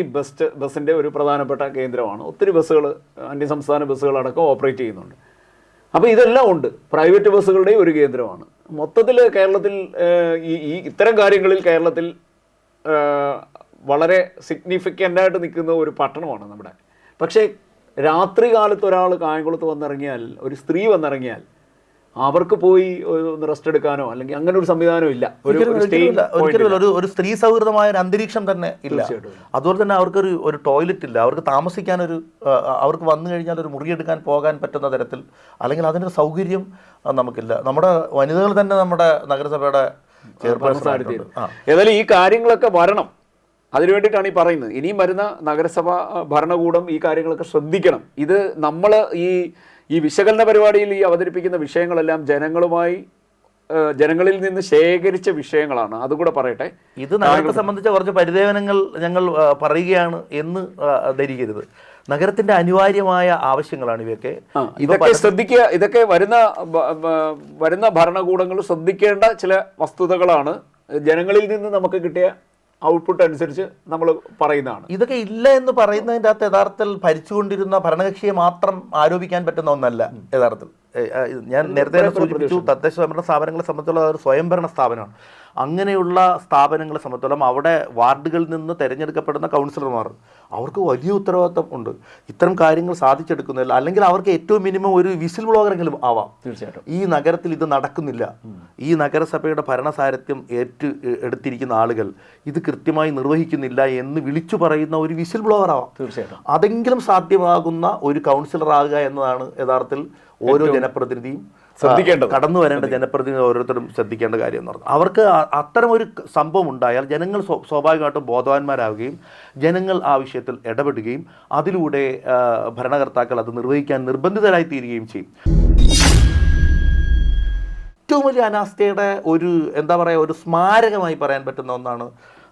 ബസ്സിൻ്റെ ഒരു പ്രധാനപ്പെട്ട കേന്ദ്രമാണ്. ഒത്തിരി ബസ്സുകൾ, അന്യസംസ്ഥാന ബസ്സുകളടക്കം ഓപ്പറേറ്റ് ചെയ്യുന്നുണ്ട്. അപ്പോൾ ഇതെല്ലാം ഉണ്ട്. പ്രൈവറ്റ് ബസ്സുകളുടെയും ഒരു കേന്ദ്രമാണ്. മൊത്തത്തിൽ കേരളത്തിൽ ഈ ഇത്തരം കാര്യങ്ങളിൽ കേരളത്തിൽ വളരെ സിഗ്നിഫിക്കൻ്റായിട്ട് നിൽക്കുന്ന ഒരു പട്ടണമാണ് നമ്മുടെ. പക്ഷേ രാത്രി കാലത്ത് ഒരാൾ കായംകുളത്ത് വന്നിറങ്ങിയാൽ, ഒരു സ്ത്രീ വന്നിറങ്ങിയാൽ, അവർക്ക് പോയി ഒന്ന് റെസ്റ്റ് എടുക്കാനോ അല്ലെങ്കിൽ അങ്ങനെ ഒരു സംവിധാനം ഇല്ല. ഒരു സ്ത്രീ സൗഹൃദമായ ഒരു അന്തരീക്ഷം തന്നെ ഇല്ല. അതുപോലെ തന്നെ ഒരു ടോയ്ലറ്റ് ഇല്ല. അവർക്ക് താമസിക്കാനൊരു, അവർക്ക് വന്നു കഴിഞ്ഞാൽ ഒരു മുറിയെടുക്കാൻ പോകാൻ പറ്റുന്ന തരത്തിൽ അല്ലെങ്കിൽ അതിനൊരു സൗകര്യം നമുക്കില്ല. നമ്മുടെ വനിതകൾ തന്നെ നമ്മുടെ നഗരസഭയുടെ ചെയർപേഴ്സൺ ആയിട്ടുണ്ട്. ഏതായാലും ഈ കാര്യങ്ങളൊക്കെ വരണം, അതിനു വേണ്ടിയിട്ടാണ് ഈ പറയുന്നത്. ഇനിയും വരുന്ന നഗരസഭ ഭരണകൂടം ഈ കാര്യങ്ങളൊക്കെ ശ്രദ്ധിക്കണം. ഇത് നമ്മൾ ഈ വിശകലന പരിപാടിയിൽ ഈ അവതരിപ്പിക്കുന്ന വിഷയങ്ങളെല്ലാം ജനങ്ങളിൽ നിന്ന് ശേഖരിച്ച വിഷയങ്ങളാണ്, അതുകൂടെ പറയട്ടെ. ഇത് നഗരത്തെ സംബന്ധിച്ച കുറച്ച് പരിദേവനങ്ങൾ ഞങ്ങൾ പറയുകയാണ് എന്ന് ധരിക്കരുത്. നഗരത്തിന്റെ അനിവാര്യമായ ആവശ്യങ്ങളാണ് ഇവയൊക്കെ. ഇതൊക്കെ ശ്രദ്ധിക്കുക. ഇതൊക്കെ വരുന്ന ഭരണകൂടങ്ങൾ ശ്രദ്ധിക്കേണ്ട ചില വസ്തുതകളാണ്. ജനങ്ങളിൽ നിന്ന് നമുക്ക് കിട്ടിയ ഔട്ട്പുട്ട് അനുസരിച്ച് നമ്മൾ പറയുന്നതാണ്. ഇതൊക്കെ ഇല്ല എന്ന് പറയുന്നതിൻ്റെ അകത്ത് യഥാർത്ഥത്തിൽ ഭരിച്ചുകൊണ്ടിരുന്ന ഭരണകക്ഷിയെ മാത്രം ആരോപിക്കാൻ പറ്റുന്ന ഒന്നല്ല. യഥാർത്ഥത്തിൽ ഞാൻ നേരത്തെ സൂചിപ്പിച്ചു, തദ്ദേശ സ്വയംഭരണ സ്ഥാപനങ്ങളെ സംബന്ധിച്ചുള്ള ഒരു സ്വയംഭരണ സ്ഥാപനമാണ്. അങ്ങനെയുള്ള സ്ഥാപനങ്ങളെ സംബന്ധിച്ചോളം അവിടെ വാർഡുകളിൽ നിന്ന് തിരഞ്ഞെടുക്കപ്പെടുന്ന കൗൺസിലർമാർ, അവർക്ക് വലിയ ഉത്തരവാദിത്വം ഉണ്ട് ഇത്തരം കാര്യങ്ങൾ സാധിച്ചെടുക്കുന്നതിൽ. അല്ലെങ്കിൽ അവർക്ക് ഏറ്റവും മിനിമം ഒരു വിസിൽ ബ്ലോഗറെങ്കിലും ആവാം. തീർച്ചയായിട്ടും ഈ നഗരത്തിൽ ഇത് നടക്കുന്നില്ല, ഈ നഗരസഭയുടെ ഭരണസാരഥ്യം എടുത്തിരിക്കുന്ന ആളുകൾ ഇത് കൃത്യമായി നിർവഹിക്കുന്നില്ല എന്ന് വിളിച്ചു പറയുന്ന ഒരു വിസിൽ ബ്ലോഗർ ആവാം. തീർച്ചയായിട്ടും അതെങ്കിലും സാധ്യമാകുന്ന ഒരു കൗൺസിലർ ആകുക എന്നതാണ് യഥാർത്ഥത്തിൽ ഓരോ ജനപ്രതിനിധിയും കടന്നു വരേണ്ട ജനപ്രതിനിധി ഓരോരുത്തരും ശ്രദ്ധിക്കേണ്ട കാര്യം എന്ന് പറഞ്ഞാൽ, അവർക്ക് അത്തരം ഒരു സംഭവം ഉണ്ടായാൽ ജനങ്ങൾ സ്വാഭാവികമായിട്ടും ബോധവാന്മാരാവുകയും ജനങ്ങൾ ആ വിഷയത്തിൽ ഇടപെടുകയും അതിലൂടെ ഭരണകർത്താക്കൾ അത് നിർവഹിക്കാൻ നിർബന്ധിതരായി തീരുകയും ചെയ്യും. ഏറ്റവും വലിയ അനാസ്ഥയുടെ എന്താ പറയുക, ഒരു സ്മാരകമായി പറയാൻ പറ്റുന്ന ഒന്നാണ്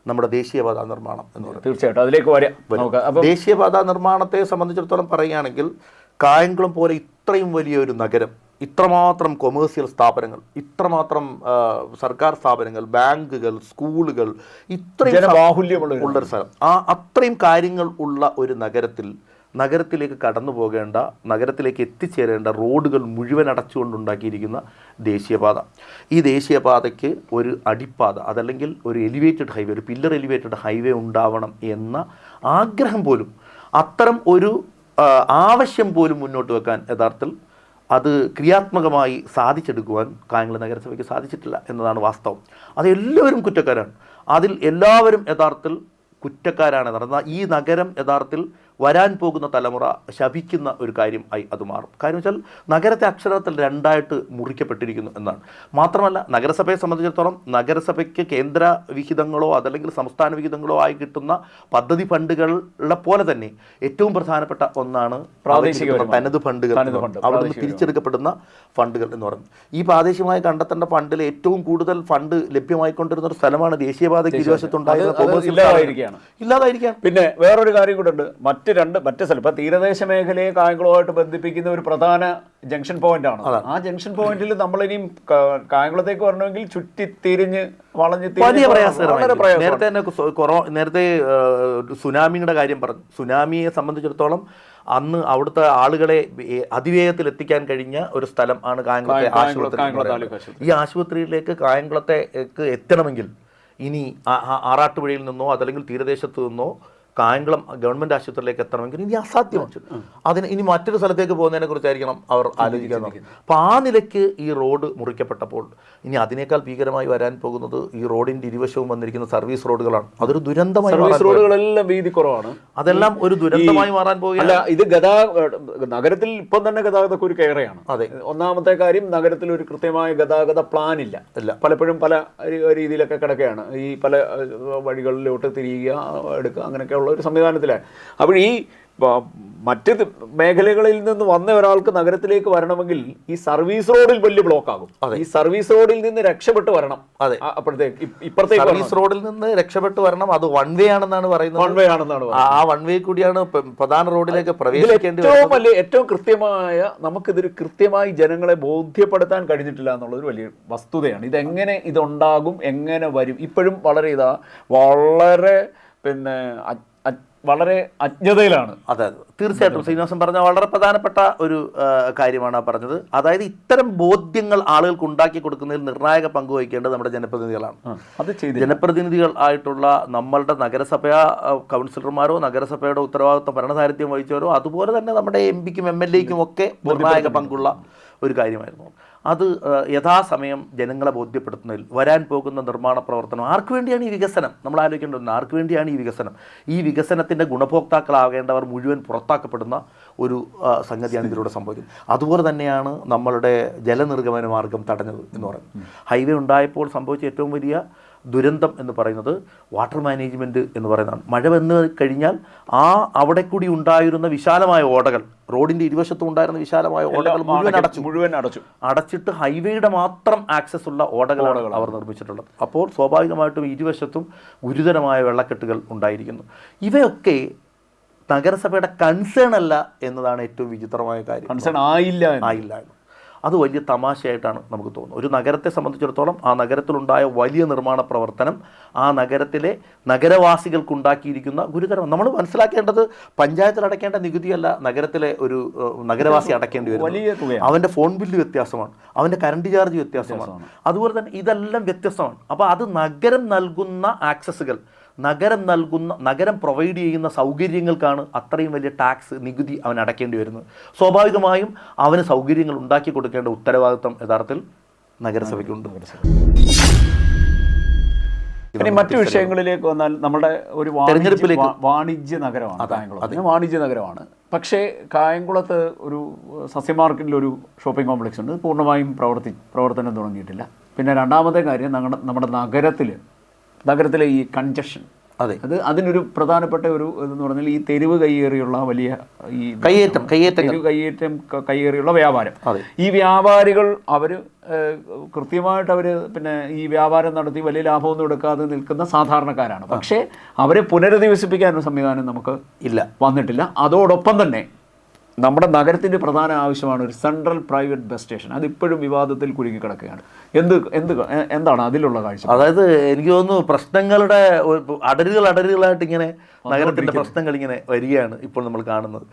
നമ്മുടെ ദേശീയപാതാ നിർമ്മാണം എന്ന് പറയുന്നത്. തീർച്ചയായിട്ടും അതിലേക്ക് വരാം. ദേശീയപാതാ നിർമ്മാണത്തെ സംബന്ധിച്ചിടത്തോളം പറയുകയാണെങ്കിൽ കായംകുളം പോലെ ഇത്രയും വലിയൊരു നഗരം, ഇത്രമാത്രം കൊമേഴ്സ്യൽ സ്ഥാപനങ്ങൾ, ഇത്രമാത്രം സർക്കാർ സ്ഥാപനങ്ങൾ, ബാങ്കുകൾ, സ്കൂളുകൾ, ഇത്രയും ബാഹുല്യമുള്ളൊരു സ്ഥലം, അത്രയും കാര്യങ്ങൾ ഉള്ള ഒരു നഗരത്തിലേക്ക് കടന്നു പോകേണ്ട, നഗരത്തിലേക്ക് എത്തിച്ചേരേണ്ട റോഡുകൾ മുഴുവൻ അടച്ചുകൊണ്ടുണ്ടാക്കിയിരിക്കുന്ന ദേശീയപാത. ഈ ദേശീയപാതയ്ക്ക് ഒരു അടിപ്പാത, അതല്ലെങ്കിൽ ഒരു എലിവേറ്റഡ് ഹൈവേ, ഒരു പില്ലർ എലിവേറ്റഡ് ഹൈവേ ഉണ്ടാവണം എന്ന ആഗ്രഹം പോലും, അത്തരം ഒരു ആവശ്യം പോലും മുന്നോട്ട് വെക്കാൻ യഥാർത്ഥത്തിൽ അത് ക്രിയാത്മകമായി സാധിച്ചെടുക്കുവാൻ കായംകുളം നഗരസഭയ്ക്ക് സാധിച്ചിട്ടില്ല എന്നതാണ് വാസ്തവം. അത് എല്ലാവരും കുറ്റക്കാരാണ്. അതിൽ എല്ലാവരും യഥാർത്ഥത്തിൽ കുറ്റക്കാരാണ് നടന്നത്. ഈ നഗരം യഥാർത്ഥത്തിൽ വരാൻ പോകുന്ന തലമുറ ശപിക്കുന്ന ഒരു കാര്യം ആയി അത് മാറും. കാര്യം വെച്ചാൽ നഗരത്തെ അക്ഷരത്തിൽ രണ്ടായിട്ട് മുറിക്കപ്പെട്ടിരിക്കുന്നു എന്നാണ്. മാത്രമല്ല നഗരസഭയെ സംബന്ധിച്ചിടത്തോളം നഗരസഭയ്ക്ക് കേന്ദ്ര വിഹിതങ്ങളോ അതല്ലെങ്കിൽ സംസ്ഥാന വിഹിതങ്ങളോ ആയി കിട്ടുന്ന പദ്ധതി ഫണ്ടുകളെ പോലെ തന്നെ ഏറ്റവും പ്രധാനപ്പെട്ട ഒന്നാണ് പ്രാദേശിക തനത് ഫണ്ടുകൾ, അവിടെ നിന്ന് തിരിച്ചെടുക്കപ്പെടുന്ന ഫണ്ടുകൾ എന്ന് പറയുന്നത്. ഈ പ്രാദേശികമായി കണ്ടെത്തേണ്ട ഫണ്ടിൽ ഏറ്റവും കൂടുതൽ ഫണ്ട് ലഭ്യമായിക്കൊണ്ടിരുന്ന ഒരു സ്ഥലമാണ് ദേശീയപാതയ്ക്ക് ഇരുവശത്തുണ്ടായിരുന്ന ഇല്ലാതായിരിക്കുകയാണ്. പിന്നെ വേറൊരു കാര്യം കൂടെ ഉണ്ട്. മറ്റ് മറ്റ് സ്ഥലം ഇപ്പൊ തീരദേശ മേഖലയെ കായംകുളമായിട്ട് ബന്ധിപ്പിക്കുന്ന ഒരു പ്രധാന ജംഗ്ഷൻ പോയിന്റ് ആണ്. ആ ജംഗ്ഷൻ പോയിന്റിൽ നമ്മളിനിയും കായംകുളത്തേക്ക് വരണമെങ്കിൽ ചുറ്റിത്തിരിഞ്ഞ് വളഞ്ഞ് വലിയ പ്രയാസകരമാണ്. നേരത്തെ സുനാമിയുടെ കാര്യം പറഞ്ഞു. സുനാമിയെ സംബന്ധിച്ചിടത്തോളം അന്ന് അവിടുത്തെ ആളുകളെ അതിവേഗത്തിൽ എത്തിക്കാൻ കഴിഞ്ഞ ഒരു സ്ഥലം ആണ് കായംകുളത്തെ ആശുപത്രി. ഈ ആശുപത്രിയിലേക്ക് കായംകുളത്തേക്ക് എത്തണമെങ്കിൽ ഇനി ആറാട്ടുപുഴയിൽ നിന്നോ അതല്ലെങ്കിൽ തീരദേശത്ത് നിന്നോ കായംകുളം ഗവൺമെൻറ് ആശുപത്രിയിലേക്ക് എത്തണമെങ്കിൽ ഇനി അസാധ്യമാണ്. അതിന് ഇനി മറ്റൊരു സ്ഥലത്തേക്ക് പോകുന്നതിനെ കുറിച്ചായിരിക്കണം അവർ ആലോചിക്കാൻ. അപ്പോൾ ആ നിലയ്ക്ക് ഈ റോഡ് മുറിക്കപ്പെട്ടപ്പോൾ ഇനി അതിനേക്കാൾ ഭീകരമായി വരാൻ പോകുന്നത് ഈ റോഡിൻ്റെ ഇരുവശവും വന്നിരിക്കുന്ന സർവീസ് റോഡുകളാണ്. അതൊരു ദുരന്തമായി. സർവീസ് റോഡുകളെല്ലാം വീതി കുറവാണ്. അതെല്ലാം ഒരു ദുരന്തമായി മാറാൻ പോകുകയല്ല. ഇത് നഗരത്തിൽ ഇപ്പം തന്നെ ഗതാഗതക്കുരുക്ക് ഏറെയാണ്. അതെ, ഒന്നാമത്തെ കാര്യം, നഗരത്തിൽ ഒരു കൃത്യമായ ഗതാഗത പ്ലാൻ ഇല്ല. പലപ്പോഴും പല രീതിയിലൊക്കെ കിടക്കുകയാണ്. ഈ പല വഴികളിലോട്ട് തിരിയുക, എടുക്കുക, അങ്ങനെയൊക്കെ ഉള്ള ഒരു സംവിധാനത്തിലാണ്. അപ്പോൾ ഈ മറ്റ് മേഖലകളിൽ നിന്ന് വന്ന ഒരാൾക്ക് നഗരത്തിലേക്ക് വരണമെങ്കിൽ ഈ സർവീസ് റോഡിൽ വലിയ ബ്ലോക്ക് ആകും. ഈ സർവീസ് റോഡിൽ നിന്ന് രക്ഷപ്പെട്ട് വരണം. അതെ, അപ്പോഴത്തേക്ക് ഇപ്പുറത്തേക്ക് സർവീസ് റോഡിൽ നിന്ന് രക്ഷപ്പെട്ട് വരണം. അത് വൺ വേ ആണെന്നാണ് പറയുന്നത്. വൺ വേ ആണെന്നാണ്. ആ വൺ വേ കൂടിയാണ് പ്രധാന റോഡിലേക്ക് പ്രവേശിക്കേണ്ടി. ഏറ്റവും കൃത്യമായ, നമുക്കിതൊരു കൃത്യമായി ജനങ്ങളെ ബോധ്യപ്പെടുത്താൻ കഴിഞ്ഞിട്ടില്ല എന്നുള്ളൊരു വലിയ വസ്തുതയാണ്. ഇതെങ്ങനെ ഇതുണ്ടാകും, എങ്ങനെ വരും, ഇപ്പോഴും വളരെ വളരെ അജ്ഞതയിലാണ്. അതെ, തീർച്ചയായിട്ടും ശ്രീനിവാസൻ പറഞ്ഞ വളരെ പ്രധാനപ്പെട്ട ഒരു കാര്യമാണ് പറഞ്ഞത്. അതായത് ഇത്തരം ബോധ്യങ്ങൾ ആളുകൾക്ക് ഉണ്ടാക്കി കൊടുക്കുന്നതിൽ നിർണായക പങ്ക് വഹിക്കേണ്ടത് നമ്മുടെ ജനപ്രതിനിധികളാണ്. ജനപ്രതിനിധികൾ ആയിട്ടുള്ള നമ്മളുടെ നഗരസഭ കൗൺസിലർമാരോ നഗരസഭയുടെ ഉത്തരവാദിത്വം ഭരണസാരഥ്യം വഹിച്ചവരോ അതുപോലെ തന്നെ നമ്മുടെ എംപിക്കും MLA-ക്കും ഒക്കെ നിർണായക പങ്കുള്ള ഒരു കാര്യമായിരുന്നു. അത് യഥാസമയം ജനങ്ങളെ ബോധ്യപ്പെടുത്തുന്നതിൽ വരാൻ പോകുന്ന നിർമ്മാണ പ്രവർത്തനം ആർക്ക് വേണ്ടിയാണ് ഈ വികസനം നമ്മൾ ആലോചിക്കേണ്ടത്. ആർക്ക് വേണ്ടിയാണ് ഈ വികസനം? ഈ വികസനത്തിൻ്റെ ഗുണഭോക്താക്കളാകേണ്ടവർ മുഴുവൻ പുറത്താക്കപ്പെടുന്ന ഒരു സംഗതിയാണ് ഇതിലൂടെ സംഭവിക്കുന്നത്. അതുപോലെ തന്നെയാണ് നമ്മളുടെ ജലനിർഗമന മാർഗം തടഞ്ഞത് എന്ന് പറയുന്നത്. ഹൈവേ ഉണ്ടായപ്പോൾ സംഭവിച്ച ഏറ്റവും വലിയ ദുരന്തം എന്ന് പറയുന്നത് വാട്ടർ മാനേജ്മെൻറ്റ് എന്ന് പറയുന്നതാണ്. മഴ വന്നു കഴിഞ്ഞാൽ അവിടെ കൂടി ഉണ്ടായിരുന്ന വിശാലമായ ഓടകൾ, റോഡിൻ്റെ ഇരുവശത്തും ഉണ്ടായിരുന്ന വിശാലമായ ഓടകൾ മുഴുവൻ അടച്ചിട്ട് ഹൈവേയുടെ മാത്രം ആക്സസ് ഉള്ള ഓടകളാണ് അവർ നിർമ്മിച്ചിട്ടുള്ളത്. അപ്പോൾ സ്വാഭാവികമായിട്ടും ഇരുവശത്തും ഗുരുതരമായ വെള്ളക്കെട്ടുകൾ ഉണ്ടായിരിക്കുന്നു. ഇവയൊക്കെ നഗരസഭയുടെ കൺസേൺ അല്ല എന്നതാണ് ഏറ്റവും വിചിത്രമായ കാര്യം. കൺസേൺ ആയില്ല. അത് വലിയ തമാശയായിട്ടാണ് നമുക്ക് തോന്നുന്നത്. ഒരു നഗരത്തെ സംബന്ധിച്ചിടത്തോളം ആ നഗരത്തിലുണ്ടായ വലിയ നിർമ്മാണ പ്രവർത്തനം ആ നഗരത്തിലെ നഗരവാസികൾക്കുണ്ടാക്കിയിരിക്കുന്ന ഗുരുതരം. നമ്മൾ മനസ്സിലാക്കേണ്ടത് പഞ്ചായത്തിൽ അടയ്ക്കേണ്ട നികുതിയല്ല നഗരത്തിലെ ഒരു നഗരവാസി അടയ്ക്കേണ്ടി വരും. അവൻ്റെ ഫോൺ ബില്ല് വ്യത്യാസമാണ്, അവൻ്റെ കറണ്ട് ചാർജ് വ്യത്യാസമാണ്, അതുപോലെ തന്നെ ഇതെല്ലാം വ്യത്യസ്തമാണ്. അപ്പോൾ അത് നഗരം നൽകുന്ന ആക്സസുകൾ, നഗരം പ്രൊവൈഡ് ചെയ്യുന്ന സൗകര്യങ്ങൾക്കാണ് അത്രയും വലിയ ടാക്സ് നികുതി അവൻ അടയ്ക്കേണ്ടി വരുന്നത്. സ്വാഭാവികമായും അവന് സൗകര്യങ്ങൾ ഉണ്ടാക്കി കൊടുക്കേണ്ട ഉത്തരവാദിത്വം യഥാർത്ഥത്തിൽ നഗരസഭയ്ക്കുണ്ട്. ഇനി മറ്റു വിഷയങ്ങളിലേക്ക് വന്നാൽ, നമ്മുടെ ഒരു വാണിജ്യ നഗരമാണ് കായംകുളം. വാണിജ്യ നഗരമാണ്. പക്ഷേ കായംകുളത്ത് ഒരു സസ്യ മാർക്കറ്റിലൊരു ഷോപ്പിംഗ് കോംപ്ലക്സ് ഉണ്ട്. പൂർണ്ണമായും പ്രവർത്തനം തുടങ്ങിയിട്ടില്ല. പിന്നെ രണ്ടാമത്തെ കാര്യം, നമ്മുടെ നഗരത്തിലെ ഈ കൺജഷൻ, അതിനൊരു പ്രധാനപ്പെട്ട ഒരു ഇതെന്ന് പറഞ്ഞാൽ ഈ തെരുവ് കയ്യേറിയുള്ള വലിയ ഈ കയ്യേറിയുള്ള വ്യാപാരം. ഈ വ്യാപാരികൾ അവർ കൃത്യമായിട്ട് പിന്നെ ഈ വ്യാപാരം നടത്തി വലിയ ലാഭമൊന്നും എടുക്കാതെ നിൽക്കുന്ന സാധാരണക്കാരാണ്. പക്ഷേ അവരെ പുനരധിവസിപ്പിക്കാനൊരു സംവിധാനം നമുക്ക് വന്നിട്ടില്ല. അതോടൊപ്പം തന്നെ നമ്മുടെ നഗരത്തിൻ്റെ പ്രധാന ആവശ്യമാണ് ഒരു സെൻട്രൽ പ്രൈവറ്റ് ബസ് സ്റ്റേഷൻ. അതിപ്പോഴും വിവാദത്തിൽ കുരുങ്ങിക്കിടക്കുകയാണ്. എന്താണ് അതിലുള്ള കാഴ്ച? അതായത് എനിക്ക് തോന്നുന്നു പ്രശ്നങ്ങളുടെ അടരുകളായിട്ട് ഇങ്ങനെ നഗരത്തിൻ്റെ പ്രശ്നങ്ങൾ ഇങ്ങനെ വരികയാണ് ഇപ്പോൾ നമ്മൾ കാണുന്നത്.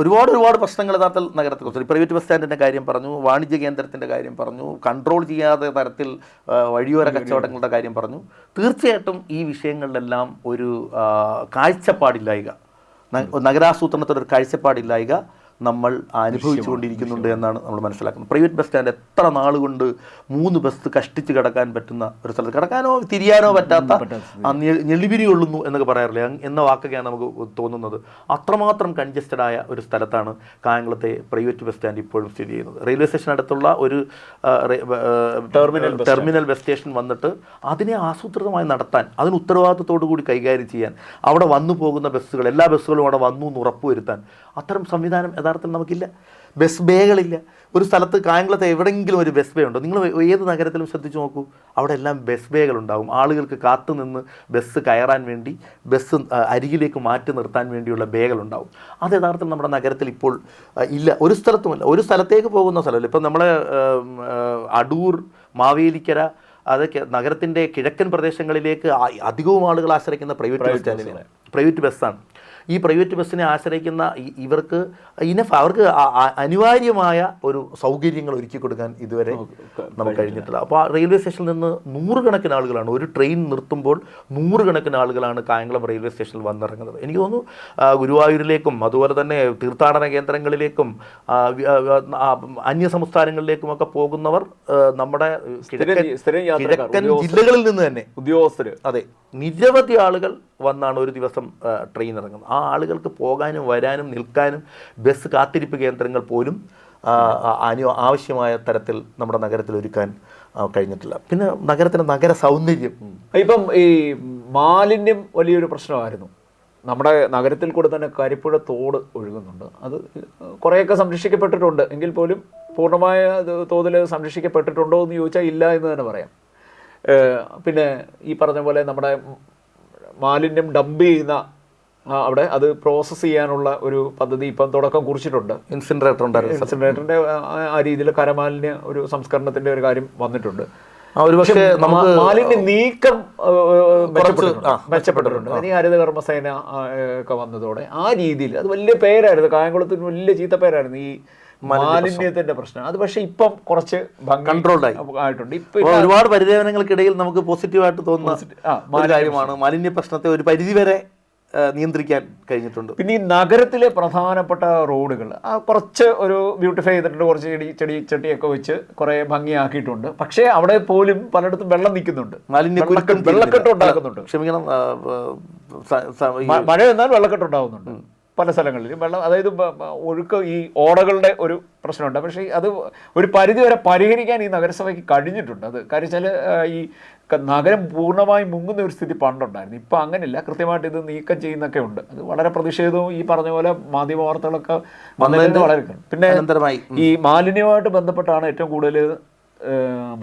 ഒരുപാട് പ്രശ്നങ്ങൾ യഥാർത്ഥത്തിൽ നഗരത്തെക്കുറിച്ച്. പ്രൈവറ്റ് ബസ് സ്റ്റാൻഡിൻ്റെ കാര്യം പറഞ്ഞു, വാണിജ്യ കേന്ദ്രത്തിൻ്റെ കാര്യം പറഞ്ഞു, കൺട്രോൾ ചെയ്യാത്ത തരത്തിൽ വഴിയോര കച്ചവടങ്ങളുടെ കാര്യം പറഞ്ഞു. തീർച്ചയായിട്ടും ഈ വിഷയങ്ങളിലെല്ലാം ഒരു കാഴ്ചപ്പാടില്ലായ്ക, നഗരാസൂത്രണത്തിലൊരു കാഴ്ചപ്പാടില്ലായ്ക നമ്മൾ അനുഭവിച്ചുകൊണ്ടിരിക്കുന്നുണ്ട് എന്നാണ് നമ്മൾ മനസ്സിലാക്കുന്നത്. പ്രൈവറ്റ് ബസ് സ്റ്റാൻഡ് എത്ര നാളുകൊണ്ട് 3 ബസ് കഷ്ടിച്ച് കിടക്കാൻ പറ്റുന്ന ഒരു സ്ഥലത്ത്, കിടക്കാനോ തിരിയാനോ പറ്റാത്ത ഞെളിപിരി കൊള്ളുന്നു എന്നൊക്കെ പറയാറില്ലേ, എന്ന വാക്കൊക്കെയാണ് നമുക്ക് തോന്നുന്നത്. അത്രമാത്രം കൺജസ്റ്റഡ് ആയ ഒരു സ്ഥലത്താണ് കായംകുളത്തെ പ്രൈവറ്റ് ബസ് സ്റ്റാൻഡ് ഇപ്പോഴും സ്ഥിതി ചെയ്യുന്നത്. റെയിൽവേ സ്റ്റേഷൻ അടുത്തുള്ള ഒരു ടെർമിനൽ ബസ് സ്റ്റേഷൻ വന്നിട്ട് അതിനെ ആസൂത്രിതമായി നടത്താൻ, അതിന് ഉത്തരവാദിത്തത്തോടു കൂടി കൈകാര്യം ചെയ്യാൻ, അവിടെ വന്നു പോകുന്ന ബസ്സുകൾ, എല്ലാ ബസ്സുകളും അവിടെ വന്നു എന്ന് ഉറപ്പുവരുത്താൻ അത്തരം സംവിധാനം യഥാർത്ഥത്തിൽ നമുക്കില്ല. ബസ് ബേകളില്ല. ഒരു സ്ഥലത്ത് കായംകുളത്ത് എവിടെയെങ്കിലും ഒരു ബസ് ബേ ഉണ്ടോ? നിങ്ങൾ ഏത് നഗരത്തിലും ശ്രദ്ധിച്ചു നോക്കൂ, അവിടെ എല്ലാം ബസ് ബേകളുണ്ടാവും. ആളുകൾക്ക് കാത്തു നിന്ന് ബസ് കയറാൻ വേണ്ടി, ബസ് അരികിലേക്ക് മാറ്റി നിർത്താൻ വേണ്ടിയുള്ള ബേകളുണ്ടാവും. അത് യഥാർത്ഥത്തിൽ നമ്മുടെ നഗരത്തിൽ ഇപ്പോൾ ഇല്ല, ഒരു സ്ഥലത്തുമല്ല. ഒരു സ്ഥലത്തേക്ക് പോകുന്ന സ്ഥലമല്ല. ഇപ്പം നമ്മളെ അടൂർ, മാവേലിക്കര, അതൊക്കെ നഗരത്തിൻ്റെ കിഴക്കൻ പ്രദേശങ്ങളിലേക്ക് അധികവും ആളുകൾ ആശ്രയിക്കുന്ന പ്രൈവറ്റ് ബസ്സാണ്. ഈ പ്രൈവറ്റ് ബസ്സിനെ ആശ്രയിക്കുന്ന ഇവർക്ക് അവർക്ക് അനിവാര്യമായ ഒരു സൗകര്യങ്ങൾ ഒരുക്കി കൊടുക്കാൻ ഇതുവരെ നമുക്ക് കഴിഞ്ഞിട്ടില്ല. അപ്പോൾ ആ റെയിൽവേ സ്റ്റേഷനിൽ നിന്ന് നൂറുകണക്കിന് ആളുകളാണ്, ഒരു ട്രെയിൻ നിർത്തുമ്പോൾ നൂറുകണക്കിന് ആളുകളാണ് കായംകുളം റെയിൽവേ സ്റ്റേഷനിൽ വന്നിറങ്ങുന്നത്. എനിക്ക് തോന്നുന്നു ഗുരുവായൂരിലേക്കും അതുപോലെ തന്നെ തീർത്ഥാടന കേന്ദ്രങ്ങളിലേക്കും അന്യ സംസ്ഥാനങ്ങളിലേക്കുമൊക്കെ പോകുന്നവർ നമ്മുടെ കിഴക്കൻ ജില്ലകളിൽ നിന്ന് തന്നെ ഉദ്യോഗസ്ഥർ, അതെ, നിരവധി ആളുകൾ വന്നാണ് ഒരു ദിവസം ട്രെയിൻ ഇറങ്ങുന്നത്. ആ ആളുകൾക്ക് പോകാനും വരാനും നിൽക്കാനും ബസ് കാത്തിരിപ്പ് കേന്ദ്രങ്ങൾ പോലും ആവശ്യമായ തരത്തിൽ നമ്മുടെ നഗരത്തിൽ ഒരുക്കാൻ കഴിഞ്ഞിട്ടില്ല. പിന്നെ നഗരത്തിൻ്റെ നഗര സൗന്ദര്യം, ഇപ്പം ഈ മാലിന്യം വലിയൊരു പ്രശ്നമായിരുന്നു. നമ്മുടെ നഗരത്തിൽ കൂടെ തന്നെ കരിപ്പുഴ തോട് ഒഴുകുന്നുണ്ട്. അത് കുറേയൊക്കെ സംരക്ഷിക്കപ്പെട്ടിട്ടുണ്ട് എങ്കിൽ പോലും പൂർണ്ണമായ തോതിൽ സംരക്ഷിക്കപ്പെട്ടിട്ടുണ്ടോ എന്ന് ചോദിച്ചാൽ ഇല്ല എന്ന് തന്നെ പറയാം. പിന്നെ ഈ പറഞ്ഞ പോലെ നമ്മുടെ മാലിന്യം ഡംപ് ചെയ്യുന്ന അവിടെ അത് പ്രോസസ്സ് ചെയ്യാനുള്ള ഒരു പദ്ധതി ഇപ്പം തുടക്കം കുറിച്ചിട്ടുണ്ട്. ഇൻസിനറേറ്ററിൻ്റെ ആ രീതിയിൽ കരമാലിന്യ ഒരു സംസ്കരണത്തിൻ്റെ ഒരു കാര്യം വന്നിട്ടുണ്ട്. ഒരുപക്ഷെ നമുക്ക് മാലിന്യ നീക്കം മെച്ചപ്പെട്ടിട്ടുണ്ട്. ഇനി ഹരിത കർമ്മസേന ഒക്കെ വന്നതോടെ ആ രീതിയിൽ അത് വലിയ പേരായിരുന്നു, കായംകുളത്തിന് വലിയ ചീത്ത പേരായിരുന്നു ഈ മാലിന്യത്തിന്റെ പ്രശ്നം. അത് പക്ഷേ ഇപ്പം കുറച്ച് കൺട്രോൾഡ് ആയിട്ടുണ്ട്. ഇപ്പൊ ഒരുപാട് പരിദേവനങ്ങൾക്കിടയിൽ നമുക്ക് പോസിറ്റീവായിട്ട് തോന്നുന്ന കാര്യമാണ് മാലിന്യ പ്രശ്നത്തെ ഒരു പരിധിവരെ നിയന്ത്രിക്കാൻ കഴിഞ്ഞിട്ടുണ്ട്. പിന്നെ ഈ നഗരത്തിലെ പ്രധാനപ്പെട്ട റോഡുകൾ കുറച്ച് ഒരു ബ്യൂട്ടിഫൈ ചെയ്തിട്ടുണ്ട്, കുറച്ച് ചെടിയൊക്കെ വെച്ച് കുറേ ഭംഗിയാക്കിയിട്ടുണ്ട്. പക്ഷേ അവിടെ പോലും പലയിടത്തും വെള്ളം നിൽക്കുന്നുണ്ട്, വെള്ളക്കെട്ട് ഉണ്ടാക്കുന്നുണ്ട്. ക്ഷമിക്കണം, മഴ എന്നാൽ വെള്ളക്കെട്ട് ഉണ്ടാകുന്നുണ്ട് പല സ്ഥലങ്ങളിലും. വെള്ളം, അതായത് ഒഴുക്ക്, ഈ ഓടകളുടെ ഒരു പ്രശ്നമുണ്ട്. പക്ഷേ അത് ഒരു പരിധി വരെ പരിഹരിക്കാൻ ഈ നഗരസഭയ്ക്ക് കഴിഞ്ഞിട്ടുണ്ട്. അത് കാര്യം വെച്ചാൽ ഈ നഗരം പൂർണ്ണമായി മുങ്ങുന്ന ഒരു സ്ഥിതി പണ്ടുണ്ടായിരുന്നു. ഇപ്പം അങ്ങനെയില്ല, കൃത്യമായിട്ട് ഇത് നീക്കം ചെയ്യുന്നൊക്കെ ഉണ്ട്. അത് വളരെ പ്രതിഷേധവും ഈ പറഞ്ഞ പോലെ മാധ്യമ വാർത്തകളൊക്കെ വന്നതിന് വളരെ. പിന്നെ ഈ മാലിന്യവുമായിട്ട് ബന്ധപ്പെട്ടാണ് ഏറ്റവും കൂടുതൽ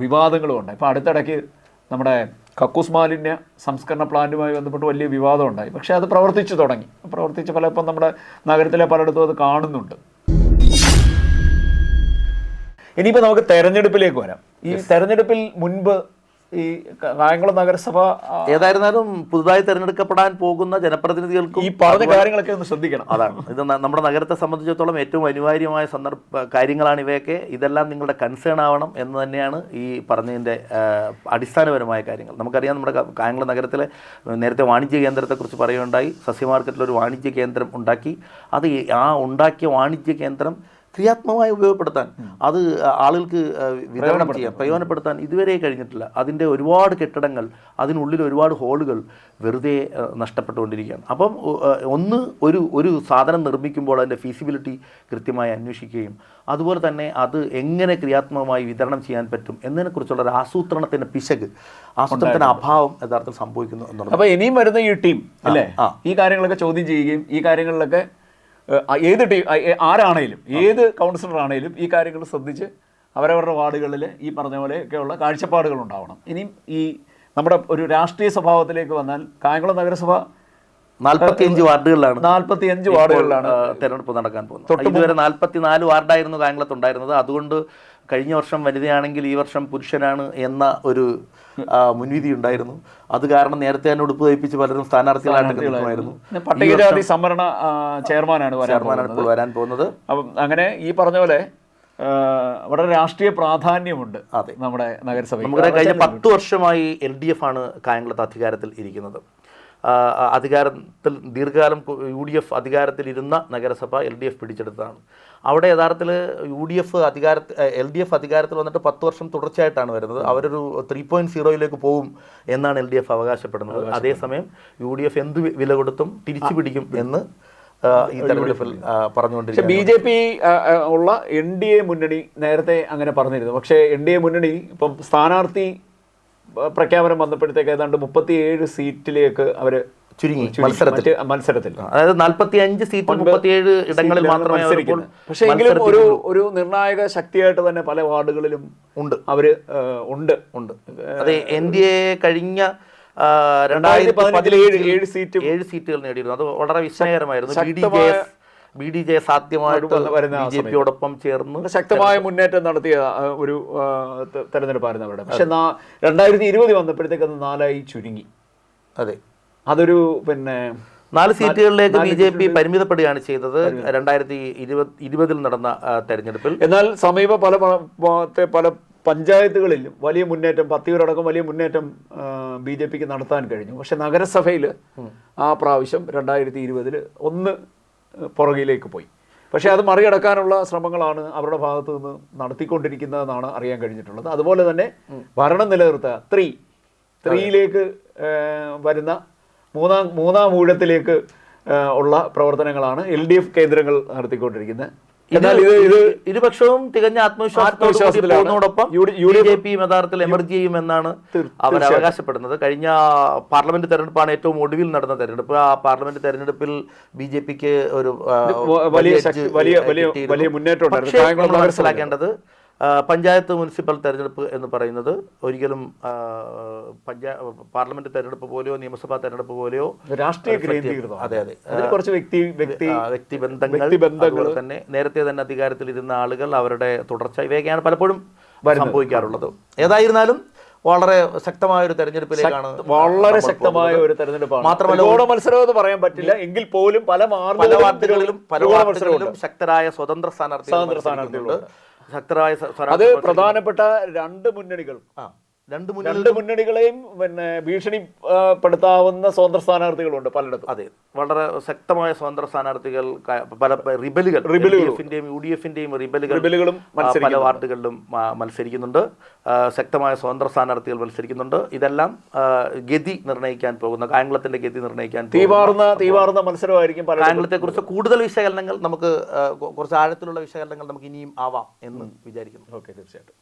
വിവാദങ്ങളും ഉണ്ട്. ഇപ്പം അടുത്തിടയ്ക്ക് നമ്മുടെ കക്കൂസ് മാലിന്യ സംസ്കരണ പ്ലാന്റുമായി ബന്ധപ്പെട്ട് വലിയ വിവാദം ഉണ്ടായി. പക്ഷേ അത് പ്രവർത്തിച്ചു തുടങ്ങി. ഇപ്പം നമ്മുടെ നഗരത്തിലെ പലയിടത്തും അത് കാണുന്നുണ്ട്. ഇനിയിപ്പോൾ നമുക്ക് തെരഞ്ഞെടുപ്പിലേക്ക് വരാം. ഈ തെരഞ്ഞെടുപ്പിൽ മുൻപ് ഈ കായംകുളം നഗരസഭ ഏതായിരുന്നാലും പുതുതായി തിരഞ്ഞെടുക്കപ്പെടാൻ പോകുന്ന ജനപ്രതിനിധികൾക്കും ഈ പറഞ്ഞ കാര്യങ്ങളൊക്കെ ഒന്ന് ശ്രദ്ധിക്കണം. അതാണ് ഇത് നമ്മുടെ നഗരത്തെ സംബന്ധിച്ചിടത്തോളം ഏറ്റവും അനിവാര്യമായ കാര്യങ്ങളാണ് ഇവയൊക്കെ. ഇതെല്ലാം നിങ്ങളുടെ കൺസേൺ ആവണം എന്ന് തന്നെയാണ് ഈ പറഞ്ഞതിൻ്റെ അടിസ്ഥാനപരമായ കാര്യങ്ങൾ. നമുക്കറിയാം, നമ്മുടെ കായംകുളം നഗരത്തിലെ നേരത്തെ വാണിജ്യ കേന്ദ്രത്തെക്കുറിച്ച് പറയുകയുണ്ടായി. സസ്യ മാർക്കറ്റിലൊരു വാണിജ്യ കേന്ദ്രം ഉണ്ടാക്കി. അത് ഉണ്ടാക്കിയ വാണിജ്യ കേന്ദ്രം ക്രിയാത്മകമായി ഉപയോഗപ്പെടുത്താൻ, അത് ആളുകൾക്ക് വിതരണം ചെയ്യാൻ, പ്രയോജനപ്പെടുത്താൻ ഇതുവരെ കഴിഞ്ഞിട്ടില്ല. അതിൻ്റെ ഒരുപാട് കെട്ടിടങ്ങൾ, അതിനുള്ളിൽ ഒരുപാട് ഹോളുകൾ വെറുതെ നഷ്ടപ്പെട്ടുകൊണ്ടിരിക്കുകയാണ്. അപ്പം ഒരു സാധനം നിർമ്മിക്കുമ്പോൾ അതിൻ്റെ ഫീസിബിലിറ്റി കൃത്യമായി അന്വേഷിക്കുകയും അതുപോലെ തന്നെ അത് എങ്ങനെ ക്രിയാത്മകമായി വിതരണം ചെയ്യാൻ പറ്റും എന്നതിനെക്കുറിച്ചുള്ള ഒരു ആസൂത്രണത്തിൻ്റെ ആസൂത്രണത്തിൻ്റെ അഭാവം യഥാർത്ഥത്തിൽ സംഭവിക്കുന്നു എന്നുള്ളത്. അപ്പോൾ ഇനിയും വരുന്ന ഈ ടീം അല്ലേ ഈ കാര്യങ്ങളൊക്കെ ചോദ്യം ചെയ്യുകയും ഈ കാര്യങ്ങളിലൊക്കെ ഏത് ടീം ആരാണേലും ഏത് കൗൺസിലർ ആണേലും ഈ കാര്യങ്ങൾ ശ്രദ്ധിച്ച് അവരവരുടെ വാർഡുകളിൽ ഈ പറഞ്ഞ പോലെയൊക്കെയുള്ള കാഴ്ചപ്പാടുകൾ ഉണ്ടാവണം. ഇനിയും ഈ നമ്മുടെ ഒരു രാഷ്ട്രീയ സ്വഭാവത്തിലേക്ക് വന്നാൽ കായംകുളം നഗരസഭ 45 വാർഡുകളിലാണ് 45 വാർഡുകളിലാണ് തെരഞ്ഞെടുപ്പ് നടക്കാൻ പോകുന്നത്. ഇതുവരെ 44 വാർഡായിരുന്നു കായംകുളത്തുണ്ടായിരുന്നത്. അതുകൊണ്ട് കഴിഞ്ഞ വർഷം വനിതയാണെങ്കിൽ ഈ വർഷം പുരുഷനാണ് എന്ന ഒരു മുൻവിധി ഉണ്ടായിരുന്നു. അത് കാരണം നേരത്തെ തന്നെ ഉടുപ്പ് തയ്പ്പിച്ച് പലരും സ്ഥാനാർത്ഥികളായിരുന്നു. പട്ടികജാതി സംവരണ ചെയർമാനാണ് വരാൻ പോകുന്നത്. അപ്പം അങ്ങനെ ഈ പറഞ്ഞ പോലെ വളരെ രാഷ്ട്രീയ പ്രാധാന്യമുണ്ട് നമ്മുടെ നഗരസഭ. നമുക്ക് കഴിഞ്ഞ 10 വർഷമായി LDF ആണ് കായംകുളത്ത് അധികാരത്തിൽ ഇരിക്കുന്നത്. അധികാരത്തിൽ ദീർഘകാലം UDF അധികാരത്തിലിരുന്ന നഗരസഭ LDF പിടിച്ചെടുത്തതാണ്. അവിടെ യഥാർത്ഥത്തിൽ LDF അധികാരത്തിൽ വന്നിട്ട് 10 വർഷം തുടർച്ചയായിട്ടാണ് വരുന്നത്. അവരൊരു 3.0 പോകും എന്നാണ് LDF അവകാശപ്പെടുന്നത്. അതേസമയം UDF എന്ത് വില കൊടുത്തും തിരിച്ചു പിടിക്കും എന്ന് ഈ തെരഞ്ഞെടുപ്പിൽ പറഞ്ഞുകൊണ്ടിരിക്കുന്നത്. BJP ഉള്ള NDA മുന്നണി നേരത്തെ അങ്ങനെ പറഞ്ഞിരുന്നു. പക്ഷേ NDA മുന്നണി ഇപ്പം സ്ഥാനാർത്ഥി പ്രഖ്യാപനം വന്നപ്പോഴത്തേക്ക് ഏതാണ്ട് 37 സീറ്റിലേക്ക് അവർ ചുരുങ്ങി മത്സരത്തിൽ. അതായത് 45 സീറ്റ് 37 ഇടങ്ങളിൽ മാത്രമേ പക്ഷേ എങ്കിലും ഒരു നിർണായക ശക്തിയായിട്ട് തന്നെ പല വാർഡുകളിലും ഉണ്ട് അവര് ഉണ്ട്. അതെ, NDA കഴിഞ്ഞ 2017 7 സീറ്റുകൾ നേടിയിരുന്നു. അത് വളരെ വിസ്മയകരമായിരുന്നു. BDJ സാധ്യമായിട്ട് BJP-യോടൊപ്പം ചേർന്ന് ശക്തമായ മുന്നേറ്റം നടത്തിയ ഒരു തെരഞ്ഞെടുപ്പായിരുന്നു അവരുടെ. പക്ഷെ 2020 വന്നപ്പോഴത്തേക്ക് അത് 4 ചുരുങ്ങി. അതെ, അതൊരു 4 സീറ്റുകളിലേക്ക് BJP പരിമിതപ്പെടുകയാണ് ചെയ്തത് 2020 നടന്ന തെരഞ്ഞെടുപ്പിൽ. എന്നാൽ സമീപ പല പഞ്ചായത്തുകളിലും വലിയ മുന്നേറ്റം, പത്തിയൂരടക്കം വലിയ മുന്നേറ്റം BJPക്ക് നടത്താൻ കഴിഞ്ഞു. പക്ഷെ നഗരസഭയിൽ ആ പ്രാവശ്യം 2020 ഒന്ന് പുറകിലേക്ക് പോയി. പക്ഷേ അത് മറികടക്കാനുള്ള ശ്രമങ്ങളാണ് അവരുടെ ഭാഗത്തു നിന്ന് നടത്തിക്കൊണ്ടിരിക്കുന്നതെന്നാണ് അറിയാൻ കഴിഞ്ഞിട്ടുള്ളത്. അതുപോലെ തന്നെ ഭരണം നിലനിർത്തുക, ത്രീയിലേക്ക് വരുന്ന മൂന്നാം ഊഴത്തിലേക്ക് ഉള്ള പ്രവർത്തനങ്ങളാണ് LDF കേന്ദ്രങ്ങൾ നടത്തിക്കൊണ്ടിരിക്കുന്നത്. എന്നാൽ ഇരുപക്ഷവും തികഞ്ഞ ആത്മവിശ്വാസത്തോടൊപ്പം BJP യഥാർത്ഥത്തിൽ എമർജ് ചെയ്യുമെന്നാണ് അവർ അവകാശപ്പെടുന്നത്. കഴിഞ്ഞ പാർലമെന്റ് തെരഞ്ഞെടുപ്പാണ് ഏറ്റവും ഒടുവിൽ നടന്ന തെരഞ്ഞെടുപ്പ്. ആ പാർലമെന്റ് തെരഞ്ഞെടുപ്പിൽ BJPക്ക് ഒരു വലിയ മുന്നേറ്റം മനസ്സിലാക്കേണ്ടത് പഞ്ചായത്ത് മുനിസിപ്പൽ തെരഞ്ഞെടുപ്പ് എന്ന് പറയുന്നത് ഒരിക്കലും പാർലമെന്റ് തെരഞ്ഞെടുപ്പ് പോലെയോ നിയമസഭാ തെരഞ്ഞെടുപ്പ് പോലെയോ രാഷ്ട്രീയ കേന്ദ്രീകൃതം. അതെ, കുറച്ച് വ്യക്തിബന്ധങ്ങൾ തന്നെ നേരത്തെ തന്നെ അധികാരത്തിൽ ഇരുന്ന ആളുകൾ, അവരുടെ തുടർച്ച, ഇവയൊക്കെയാണ് പലപ്പോഴും സംഭവിക്കാറുള്ളത്. ഏതായിരുന്നാലും വളരെ ശക്തമായ ഒരു തെരഞ്ഞെടുപ്പിലേക്കാണ്, വളരെ ശക്തമായ ഒരു തെരഞ്ഞെടുപ്പാണ്. മാത്രമല്ല മത്സരം എന്ന് പറയാൻ പറ്റില്ല എങ്കിൽ പോലും പല വാർഡുകളിലും ശക്തരായ സ്വതന്ത്ര സ്ഥാനാർത്ഥികളുണ്ട്. അത് പ്രധാനപ്പെട്ട രണ്ട് മുന്നണികളെയും ഭീഷണിപ്പെടുത്താവുന്ന സ്വതന്ത്ര സ്ഥാനാർത്ഥികളുണ്ട് പലയിടത്തും. അതെ, വളരെ ശക്തമായ സ്വതന്ത്ര സ്ഥാനാർത്ഥികൾ, പല റിബലുകളും UDF-ന്റെയും റിബലുകളും പല വാർഡുകളിലും മത്സരിക്കുന്നുണ്ട്. ശക്തമായ സ്വതന്ത്ര സ്ഥാനാർത്ഥികൾ മത്സരിക്കുന്നുണ്ട്. ഇതെല്ലാം ഗതി നിർണ്ണയിക്കാൻ പോകുന്ന, കായംകുളത്തിന്റെ ഗതി നിർണ്ണയിക്കാൻ തീവാർന്ന മത്സരമായിരിക്കും. കായംകുളത്തെ കുറിച്ച് കൂടുതൽ വിശകലനങ്ങൾ നമുക്ക്, കുറച്ച് ആഴത്തിലുള്ള വിശകലനങ്ങൾ നമുക്ക് ഇനിയും ആവാം എന്ന് വിചാരിക്കുന്നു. ഓക്കെ, തീർച്ചയായിട്ടും.